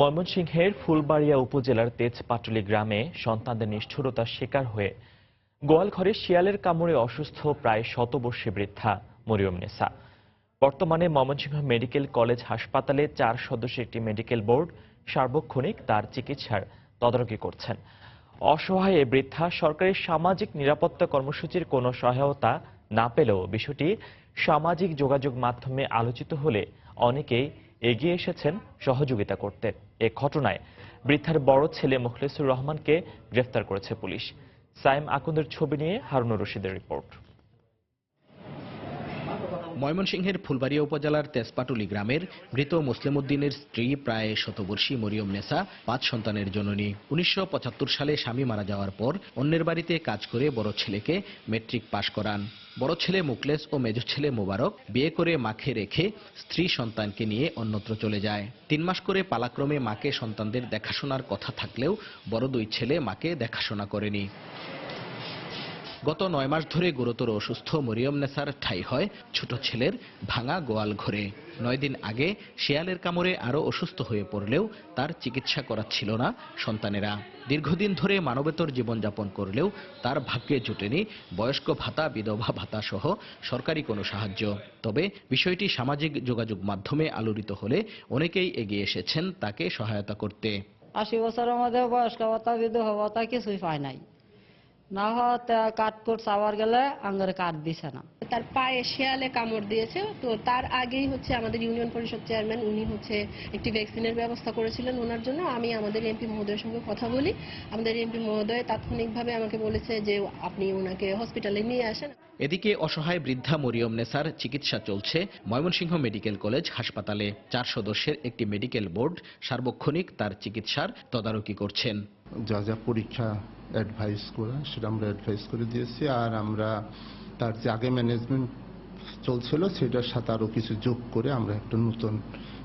ময়মনসিংহের ফুলবাড়িয়া উপজেলার তেজপাটুলি গ্রামে সন্তানদের নিষ্ঠুরতার শিকার হয়ে গোয়ালঘরে শিয়ালের কামড়ে অসুস্থ প্রায় শতবর্ষী বৃদ্ধা মরিয়ম নেসা। বর্তমানে ময়মনসিংহ মেডিকেল কলেজ হাসপাতালে 4 সদস্যের একটি মেডিকেল বোর্ড সার্বক্ষণিক তার চিকিৎসার তদারকি করছেন। অসহায় এই বৃদ্ধা সরকারি সামাজিক নিরাপত্তা কর্মসূচির কোনো সহায়তা না পেলেও বিষয়টি সামাজিক যোগাযোগ মাধ্যমে আলোচিত হলে অনেকেই এগিয়ে এসেছেন সহযোগিতা করতে। এ ঘটনায় বৃদ্ধার বড় ছেলে মুখলেসুর রহমানকে গ্রেফতার করেছে পুলিশ। সাইম আকুন্দের ছবি নিয়ে হারুনুর রশিদের রিপোর্ট। ময়মনসিংহের ফুলবাড়িয়া উপজেলার তেজপাটুলি গ্রামের মৃত মুসলিম উদ্দিনের স্ত্রী প্রায় শতবর্ষী মরিয়ম নেসা 5 সন্তানের জননী। 1975 সালে স্বামী মারা যাওয়ার পর অন্যের বাড়িতে কাজ করে বড় ছেলেকে ম্যাট্রিক পাশ করান। বড় ছেলে মুখলেস ও মেজ ছেলে মোবারক বিয়ে করে মাকে রেখে স্ত্রী সন্তানকে নিয়ে অন্যত্র চলে যায়। 3 মাস করে পালাক্রমে মাকে সন্তানদের দেখাশোনার কথা থাকলেও বড় 2 ছেলে মাকে দেখাশোনা করেনি। গত 9 মাস ধরে গুরুতর অসুস্থ মরিয়ম নেসার ঠাঁই হয় ছোট ছেলের ভাঙা গোয়াল ঘরে। 9 দিন আগে শিয়ালের কামড়ে আরো অসুস্থ হয়ে পড়লেও তার চিকিৎসা করাচ্ছিল না সন্তানেরা। দীর্ঘদিন ধরে মানবেতর জীবনযাপন করলেও তার ভাগ্যে জুটেনি বয়স্ক ভাতা, বিধবা ভাতা সহ সরকারি কোনো সাহায্য। তবে বিষয়টি সামাজিক যোগাযোগ মাধ্যমে আলোড়িত হলে অনেকেই এগিয়ে এসেছেন তাকে সহায়তা করতে। 80 বছরের মধ্যে বয়স্ক ভাতা, বিধবা ভাতা কিছুই পায় নাই। না হতে কাট কোট চাওয়ার গেলে আঙ্গারে কাট দিছে না। তার পায়ে শিয়ালে কামড় দিয়েছে, তো তার আগেই আমাদের ইউনিয়ন পরিষদ চেয়ারম্যান উনি একটি ভ্যাকসিনের ব্যবস্থা করেছিলেন ওনার জন্য। আমি আমাদের এমপি মহোদয়ের সঙ্গে কথা বলি। আমাদের এমপি মহোদয় তাৎক্ষণিকভাবে আমাকে বলেছে যে আপনি ওনাকে হসপিটালে নিয়ে আসেন। এদিকে অসহায় বৃদ্ধা মরিয়ম নেসার চিকিৎসা চলছে ময়মনসিংহ মেডিকেল কলেজ হাসপাতালে। 4 সদস্যের একটি মেডিকেল বোর্ড সার্বক্ষণিক তার চিকিৎসার তদারকি করছেন। যা যা পরীক্ষা অ্যাডভাইস করা সেটা আমরা অ্যাডভাইস করে দিয়েছি, আর আমরা তার যে আগে ম্যানেজমেন্ট চলছিল সেটার সাথে আরো কিছু যোগ করে আমরা একটা নতুন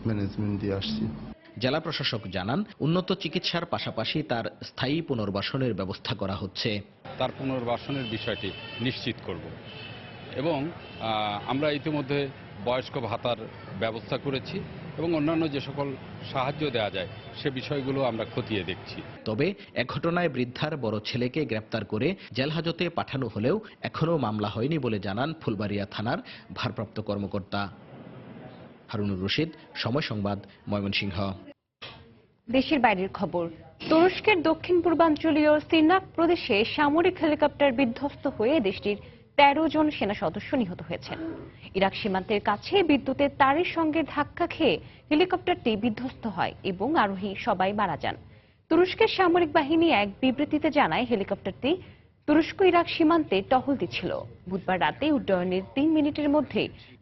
ম্যানেজমেন্ট দিয়ে আসছি। জেলা প্রশাসক জানান, উন্নত চিকিৎসার পাশাপাশি তার স্থায়ী পুনর্বাসনের ব্যবস্থা করা হচ্ছে। তার পুনর্বাসনের বিষয়টি নিশ্চিত করব এবং আমরা ইতিমধ্যে বয়স্ক ভাতার ব্যবস্থা করেছি এবং অন্যান্য যে সকল সাহায্য দেওয়া যায় সে বিষয়গুলো আমরা খতিয়ে দেখছি। তবে এক ঘটনায় বৃদ্ধার বড় ছেলেকে গ্রেপ্তার করে জেলহাজতে পাঠানো হলেও এখনও মামলা হয়নি বলে জানান ফুলবাড়িয়া থানার ভারপ্রাপ্ত কর্মকর্তা। হারুনুর রশিদ, সময় সংবাদ, ময়মনসিংহ। দেশের বাইরের খবর। তুরস্কের দক্ষিণ পূর্বাঞ্চলীয় সিরনাক প্রদেশে সামরিক হেলিকপ্টার বিধ্বস্ত হয়ে দেশটির 13 জন সেনা সদস্য নিহত হয়েছেন। ইরাক সীমান্তের কাছে বিদ্যুতের তারের সঙ্গে ধাক্কা খেয়ে হেলিকপ্টারটি বিধ্বস্ত হয় এবং আরোহী সবাই মারা যান। তুরস্কের সামরিক বাহিনী এক বিবৃতিতে জানায়, হেলিকপ্টারটি তুরস্ক ইরাক সীমান্তে টহল দিচ্ছিল। বুধবার রাতে উড্ডয়নের 3 মিনিটের মধ্যে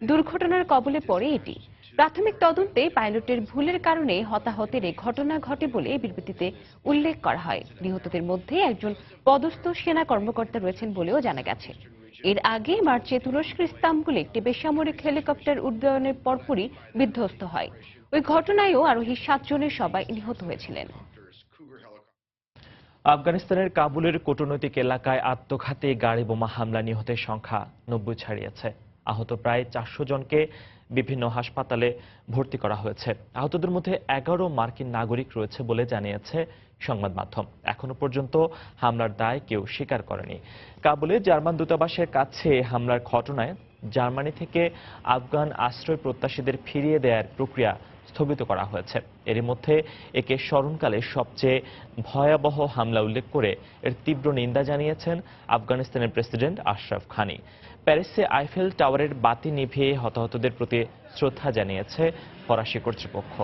দুর্ঘটনার কবলে পড়ে এটি। প্রাথমিক তদন্তে পাইলটের ভুলের কারণে হতাহতের এ ঘটনা ঘটে বলে বিবৃতিতে উল্লেখ করা হয়। নিহতদের মধ্যে একজন পদস্থ সেনা কর্মকর্তা রয়েছেন বলেও জানা গেছে। এর আগে মার্চে তুরস্কের ইস্তাম্বুলে একটি বেসামরিক হেলিকপ্টার উড্ডয়নের পরপরই বিধ্বস্ত হয়। ওই ঘটনায়ও আরোহী 7 জনের সবাই নিহত হয়েছিলেন। আফগানিস্তানের কাবুলের কূটনৈতিক এলাকায় আত্মঘাতী গাড়ি বোমা হামলা নিহতের সংখ্যা 90 ছাড়িয়েছে। আহত প্রায় 400 জনকে বিভিন্ন হাসপাতালে ভর্তি করা হয়েছে। আহতদের মধ্যে 11 মার্কিন নাগরিক রয়েছে বলে জানিয়েছে সংবাদ মাধ্যম। এখনো পর্যন্ত হামলার দায় কেউ স্বীকার করেনি। কাবুলে জার্মান দূতাবাসের কাছে হামলার ঘটনায় জার্মানি থেকে আফগান আশ্রয় প্রত্যাশীদের ফিরিয়ে দেওয়ার প্রক্রিয়া স্থগিত করা হয়েছে। এরই মধ্যে একে স্মরণকালে সবচেয়ে ভয়াবহ হামলা উল্লেখ করে এর তীব্র নিন্দা জানিয়েছেন আফগানিস্তানের প্রেসিডেন্ট আশরাফ ঘানি। প্যারিসে আইফেল টাওয়ারের বাতি নিভিয়ে হতাহতদের প্রতি শ্রদ্ধা জানিয়েছে ফরাসি কর্তৃপক্ষ।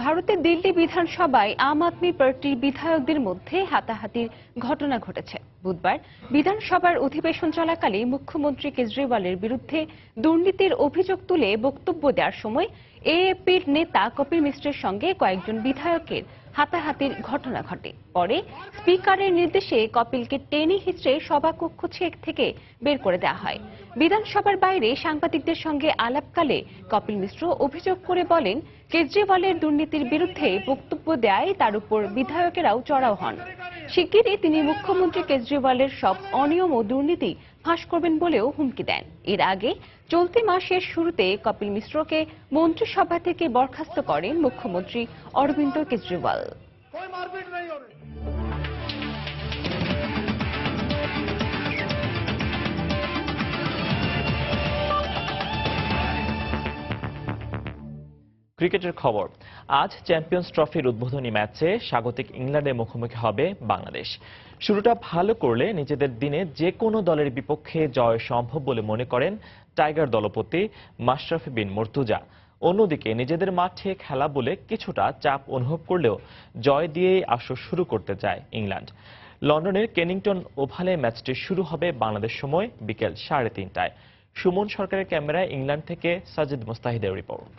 ভারতের দিল্লি বিধানসভায় আম আদমি পার্টির বিধায়কদের মধ্যে হাতাহাতির ঘটনা ঘটেছে। বুধবার বিধানসভার অধিবেশন চলাকালে মুখ্যমন্ত্রী কেজরিওয়ালের বিরুদ্ধে দুর্নীতির অভিযোগ তুলে বক্তব্য দেওয়ার সময় এএপির নেতা কপিল মিশ্রের সঙ্গে কয়েকজন বিধায়কের হাতাহাতির ঘটনা ঘটে। পরে স্পিকারের নির্দেশে কপিলকে টেনে হিঁচড়ে সভাকক্ষ থেকে বের করে দেওয়া হয়। বিধানসভার বাইরে সাংবাদিকদের সঙ্গে আলাপকালে কপিল মিশ্র অভিযোগ করে বলেন, কেজরিওয়ালের দুর্নীতির বিরুদ্ধে বক্তব্য দেয় তার উপর বিধায়কেরাও চড়াও হন। শিগগিরই তিনি মুখ্যমন্ত্রী কেজরিওয়ালের সব অনিয়ম ও দুর্নীতি ফাঁস করবেন বলেও হুমকি দেন। এর আগে চলতি মাসের শুরুতে কপিল মিশ্রকে মন্ত্রিসভা থেকে বরখাস্ত করেন মুখ্যমন্ত্রী অরবিন্দ কেজরিওয়াল। ক্রিকেটের খবর। আজ চ্যাম্পিয়ন্স ট্রফির উদ্বোধনী ম্যাচে স্বাগতিক ইংল্যান্ডের মুখোমুখি হবে বাংলাদেশ। শুরুটা ভালো করলে নিজেদের দিনে যে কোনো দলের বিপক্ষে জয় সম্ভব বলে মনে করেন টাইগার দলপতি মাশরাফি বিন মুর্তজা। অন্যদিকে নিজেদের মাঠে খেলা বলে কিছুটা চাপ অনুভব করলেও জয় দিয়েই আসর শুরু করতে চায় ইংল্যান্ড। লন্ডনের কেনিংটন ওভালে ম্যাচটি শুরু হবে বাংলাদেশ সময় বিকেল 3:30টায়। সুমন সরকারের ক্যামেরায় ইংল্যান্ড থেকে সাজিদ মুস্তাহিদের রিপোর্ট।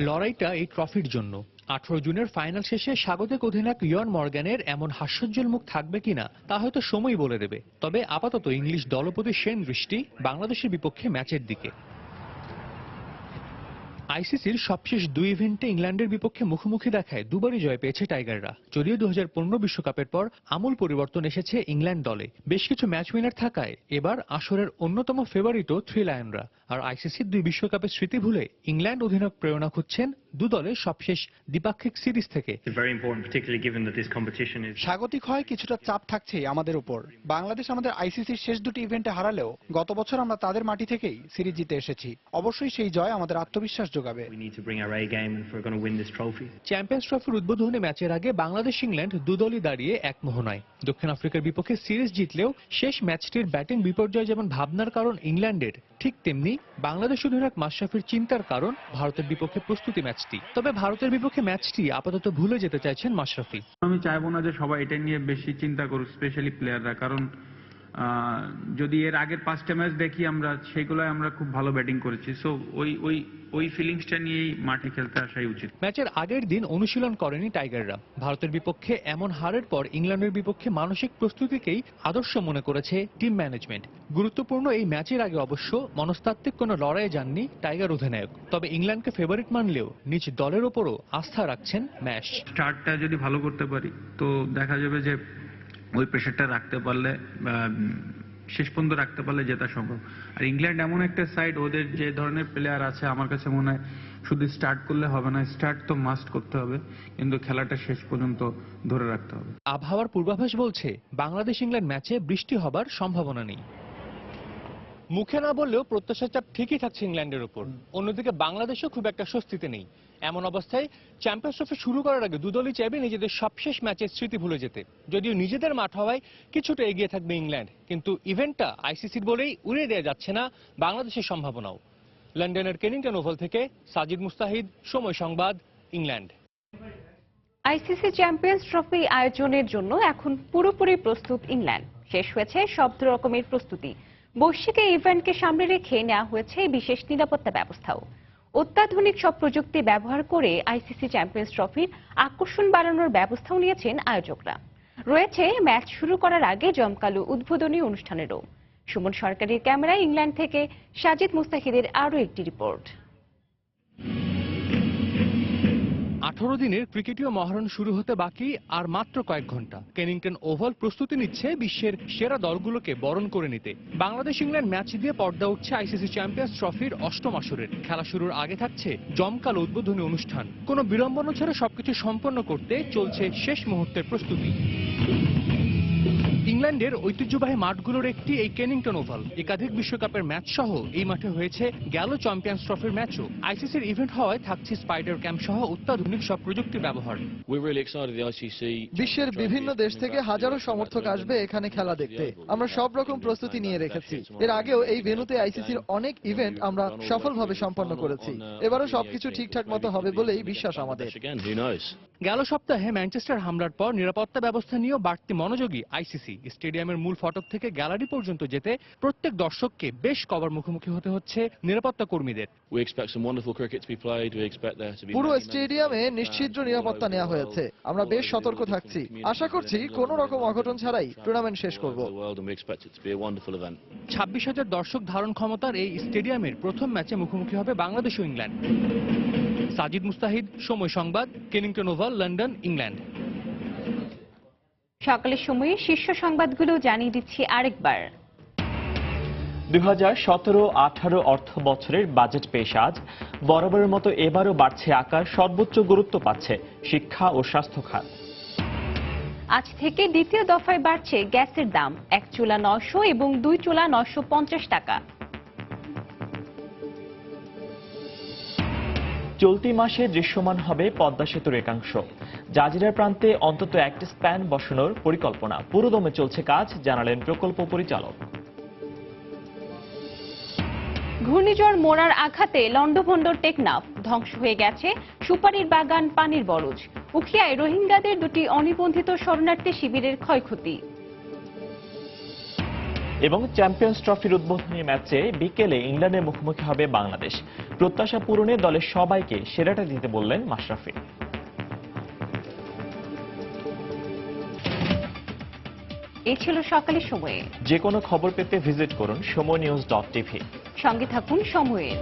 লড়াইটা এই ট্রফির জন্য। 18 জুনের ফাইনাল শেষে স্বাগতিক অধিনায়ক ইয়ন মর্গ্যানের এমন হাস্যোজ্জ্বল মুখ থাকবে কিনা তা হয়তো সময় বলে দেবে। তবে আপাতত ইংলিশ দলপতির সেন দৃষ্টি বাংলাদেশের বিপক্ষে ম্যাচের দিকে। আইসিসির সবশেষ 2 ইভেন্টে ইংল্যান্ডের বিপক্ষে মুখোমুখি দেখায় দুবারই জয় পেয়েছে টাইগাররা। যদিও 2015 বিশ্বকাপের পর আমূল পরিবর্তন এসেছে ইংল্যান্ড দলে। বেশ কিছু ম্যাচ উইনার থাকায় এবার আসরের অন্যতম ফেভারিটও থ্রি লায়নরা। আর আইসিসির 2 বিশ্বকাপের স্মৃতি ভুলে ইংল্যান্ড অধিনায়ক প্রেরণা খুঁজছেন দু দলের সবশেষ দ্বিপাক্ষিক সিরিজ থেকে। স্বাগতিক হয় কিছুটা চাপ থাকছেই আমাদের উপর। বাংলাদেশ আমাদের আইসিসির শেষ 2টি ইভেন্টে হারালেও গত বছর আমরা তাদের মাটি থেকেই সিরিজ জিতে এসেছি। অবশ্যই সেই জয় আমাদের আত্মবিশ্বাস যোগাবে। চ্যাম্পিয়ন্স ট্রফির উদ্বোধনী ম্যাচের আগে বাংলাদেশ ইংল্যান্ড দুদলই দাঁড়িয়ে এক মোহনায়। দক্ষিণ আফ্রিকার বিপক্ষে সিরিজ জিতলেও শেষ ম্যাচটির ব্যাটিং বিপর্যয় যেমন ভাবনার কারণ ইংল্যান্ডের, ঠিক তেমনি বাংলাদেশ অধিনায়ক মাশরাফির চিন্তার কারণ ভারতের বিপক্ষে প্রস্তুতি ম্যাচটি। তবে ভারতের বিপক্ষে ম্যাচটি আপাতত ভুলে যেতে চাইছেন মাশরাফি। আমি চাইবো না যে সবাই এটা নিয়ে বেশি চিন্তা করুক, স্পেশালি প্লেয়াররা, কারণ যদি এর আগের 5টা ম্যাচ দেখি আমরা, সেগুলোয় আমরা খুব ভালো ব্যাটিং করেছি। সো ওই ফিলিংসটা নিয়েই মাঠে খেলতে আসাই উচিত। ম্যাচের আগের দিন অনুশীলন করেনি টাইগাররা। ভারতের বিপক্ষে এমন হারের পর ইংল্যান্ডের বিপক্ষে মানসিক প্রস্তুতিকেই আদর্শ মনে করেছে টিম ম্যানেজমেন্ট। গুরুত্বপূর্ণ এই ম্যাচের আগে অবশ্য মনস্তাত্ত্বিক কোনো লড়াইয়ে যাননি টাইগার অধিনায়ক। তবে ইংল্যান্ডকে ফেভারিট মানলেও নিজ দলের ওপরও আস্থা রাখছেন ম্যাশ। স্টার্টটা যদি ভালো করতে পারি তো দেখা যাবে যে ওই প্রেশারটা রাখতে পারলে, শেষ পর্যন্ত রাখতে পারলে জেতা সম্ভব। আর ইংল্যান্ড এমন একটা সাইড, ওদের যে ধরনের প্লেয়ার আছে আমার কাছে মনে হয় শুধু স্টার্ট করলে হবে না, স্টার্ট তো মাস্ট করতে হবে, কিন্তু খেলাটা শেষ পর্যন্ত ধরে রাখতে হবে। আবহাওয়ার পূর্বাভাস বলছে বাংলাদেশ ইংল্যান্ড ম্যাচে বৃষ্টি হবার সম্ভাবনা নেই। মুখে না বললেও প্রত্যাশার চাপ ঠিকই থাকছে ইংল্যান্ডের উপর। অন্যদিকে বাংলাদেশও খুব একটা স্বস্তিতে নেই। এমন অবস্থায় চ্যাম্পিয়ন্স ট্রফি শুরু করার আগে দুদলই চাইবে নিজেদের সবশেষ ম্যাচের স্মৃতি ভুলে যেতে। যদিও নিজেদের মাঠ হওয়ায় কিছুটা এগিয়ে থাকবে ইংল্যান্ড, কিন্তু ইভেন্টটা আইসিসির বলেই উড়িয়ে দেওয়া যাচ্ছে না বাংলাদেশের সম্ভাবনাও। লন্ডনের কেনিংটন ওভাল থেকে সাজিদ মুস্তাহিদ, সময় সংবাদ, ইংল্যান্ড। আইসিসি চ্যাম্পিয়ন্স ট্রফি আয়োজনের জন্য এখন পুরোপুরি প্রস্তুত ইংল্যান্ড। শেষ হয়েছে সব রকমের প্রস্তুতি। বৈশ্বিক এই ইভেন্টকে সামনে রেখে নেওয়া হয়েছে বিশেষ নিরাপত্তা ব্যবস্থাও। অত্যাধুনিক সব প্রযুক্তি ব্যবহার করে আইসিসি চ্যাম্পিয়ন্স ট্রফির আকর্ষণ বাড়ানোর ব্যবস্থাও নিয়েছেন আয়োজকরা। রয়েছে ম্যাচ শুরু করার আগে জমকালো উদ্বোধনী অনুষ্ঠানেরও। সুমন সরকারের ক্যামেরায় ইংল্যান্ড থেকে সাজিদ মুস্তাহিদের আরও একটি রিপোর্ট। 18 দিনের ক্রিকেটীয় মহারণ শুরু হতে বাকি আর মাত্র কয়েক ঘন্টা। কেনিংটন ওভাল প্রস্তুতি নিচ্ছে বিশ্বের সেরা দলগুলোকে বরণ করে নিতে। বাংলাদেশ ইংল্যান্ড ম্যাচ দিয়ে পর্দা উঠছে আইসিসি চ্যাম্পিয়ন্স ট্রফির 8ম আসরের। খেলা শুরুর আগে থাকছে জমকালো উদ্বোধনী অনুষ্ঠান। কোনো বিড়ম্বনা ছাড়া সবকিছু সম্পন্ন করতে চলছে শেষ মুহূর্তের প্রস্তুতি। ইংল্যান্ডের ঐতিহ্যবাহী মাঠগুলোর একটি এই কেনিংটন ওভাল। একাধিক বিশ্বকাপের ম্যাচ সহ এই মাঠে হয়েছে গেল চ্যাম্পিয়ন্স ট্রফির ম্যাচও। আইসিসির ইভেন্ট হওয়ায় থাকছে স্পাইডার ক্যাম্প সহ অত্যাধুনিক সব প্রযুক্তি ব্যবহার। বিশ্বের বিভিন্ন দেশ থেকে হাজারো সমর্থক আসবে এখানে খেলা দেখতে। আমরা সব রকম প্রস্তুতি নিয়ে রেখেছি। এর আগেও এই ভেন্যুতে আইসিসির অনেক ইভেন্ট আমরা সফলভাবে সম্পন্ন করেছি। এবারও সবকিছু ঠিকঠাক মতো হবে বলেই বিশ্বাস আমাদের। গেল সপ্তাহে ম্যানচেস্টার হামলার পর নিরাপত্তা ব্যবস্থা নিয়েও বাড়তি মনোযোগী আইসিসি। দেখেছি স্টেডিয়ামের মূল ফটক থেকে গ্যালারি পর্যন্ত যেতে প্রত্যেক দর্শককে বেশ কবার মুখোমুখি হতে হচ্ছে নিরাপত্তা কর্মীদের। পুরো স্টেডিয়ামে নিশ্ছিদ্র নিরাপত্তা নেওয়া হয়েছে। আমরা বেশ সতর্ক থাকছি। আশা করছি কোনো রকম অঘটন ছাড়াই টুর্নামেন্ট শেষ করব। 26,000 দর্শক ধারণ ক্ষমতার এই স্টেডিয়ামের প্রথম ম্যাচে মুখোমুখি হবে বাংলাদেশ ও ইংল্যান্ড। সাজিদ মুস্তাহিদ, সময় সংবাদ, কেনিংটন ওভাল, লন্ডন, ইংল্যান্ড। সকালের সময়ে শীর্ষ সংবাদগুলো জানিয়ে দিচ্ছি আরেকবার। 2017-18 অর্থ বছরের বাজেট পেশ আজ। বরাবরের মতো এবারও বাড়ছে আকার, সর্বোচ্চ গুরুত্ব পাচ্ছে শিক্ষা ও স্বাস্থ্য খাত। আজ থেকে দ্বিতীয় দফায় বাড়ছে গ্যাসের দাম, 1 চুলা 900 এবং 2 চুলা 950 টাকা। চলতি মাসে দৃশ্যমান হবে পদ্মা সেতুর একাংশ। জাজিরা প্রান্তে অন্তত একটি স্প্যান বসানোর পরিকল্পনা, পুরোদমে চলছে কাজ, জানালেন প্রকল্প পরিচালক। ঘূর্ণিঝড় মোরার আঘাতে লন্ডভন্ড টেকনাফ, ধ্বংস হয়ে গেছে সুপারির বাগান, পানির বরজ। উখিয়ায় রোহিঙ্গাদের 2টি অনিবন্ধিত শরণার্থী শিবিরের ক্ষয়ক্ষতি। এবং চ্যাম্পিয়ন্স ট্রফির উদ্বোধনী ম্যাচে বিকেলে ইংল্যান্ডের মুখোমুখি হবে বাংলাদেশ। প্রত্যাশা পূরণে দলের সবাইকে সেরাটা দিতে বললেন মাশরাফি। এই ছিল সকালের সময়ে। যে কোনো খবর পেতে ভিজিট করুন সময়নিউজ.tv। সঙ্গে থাকুন সময়ের।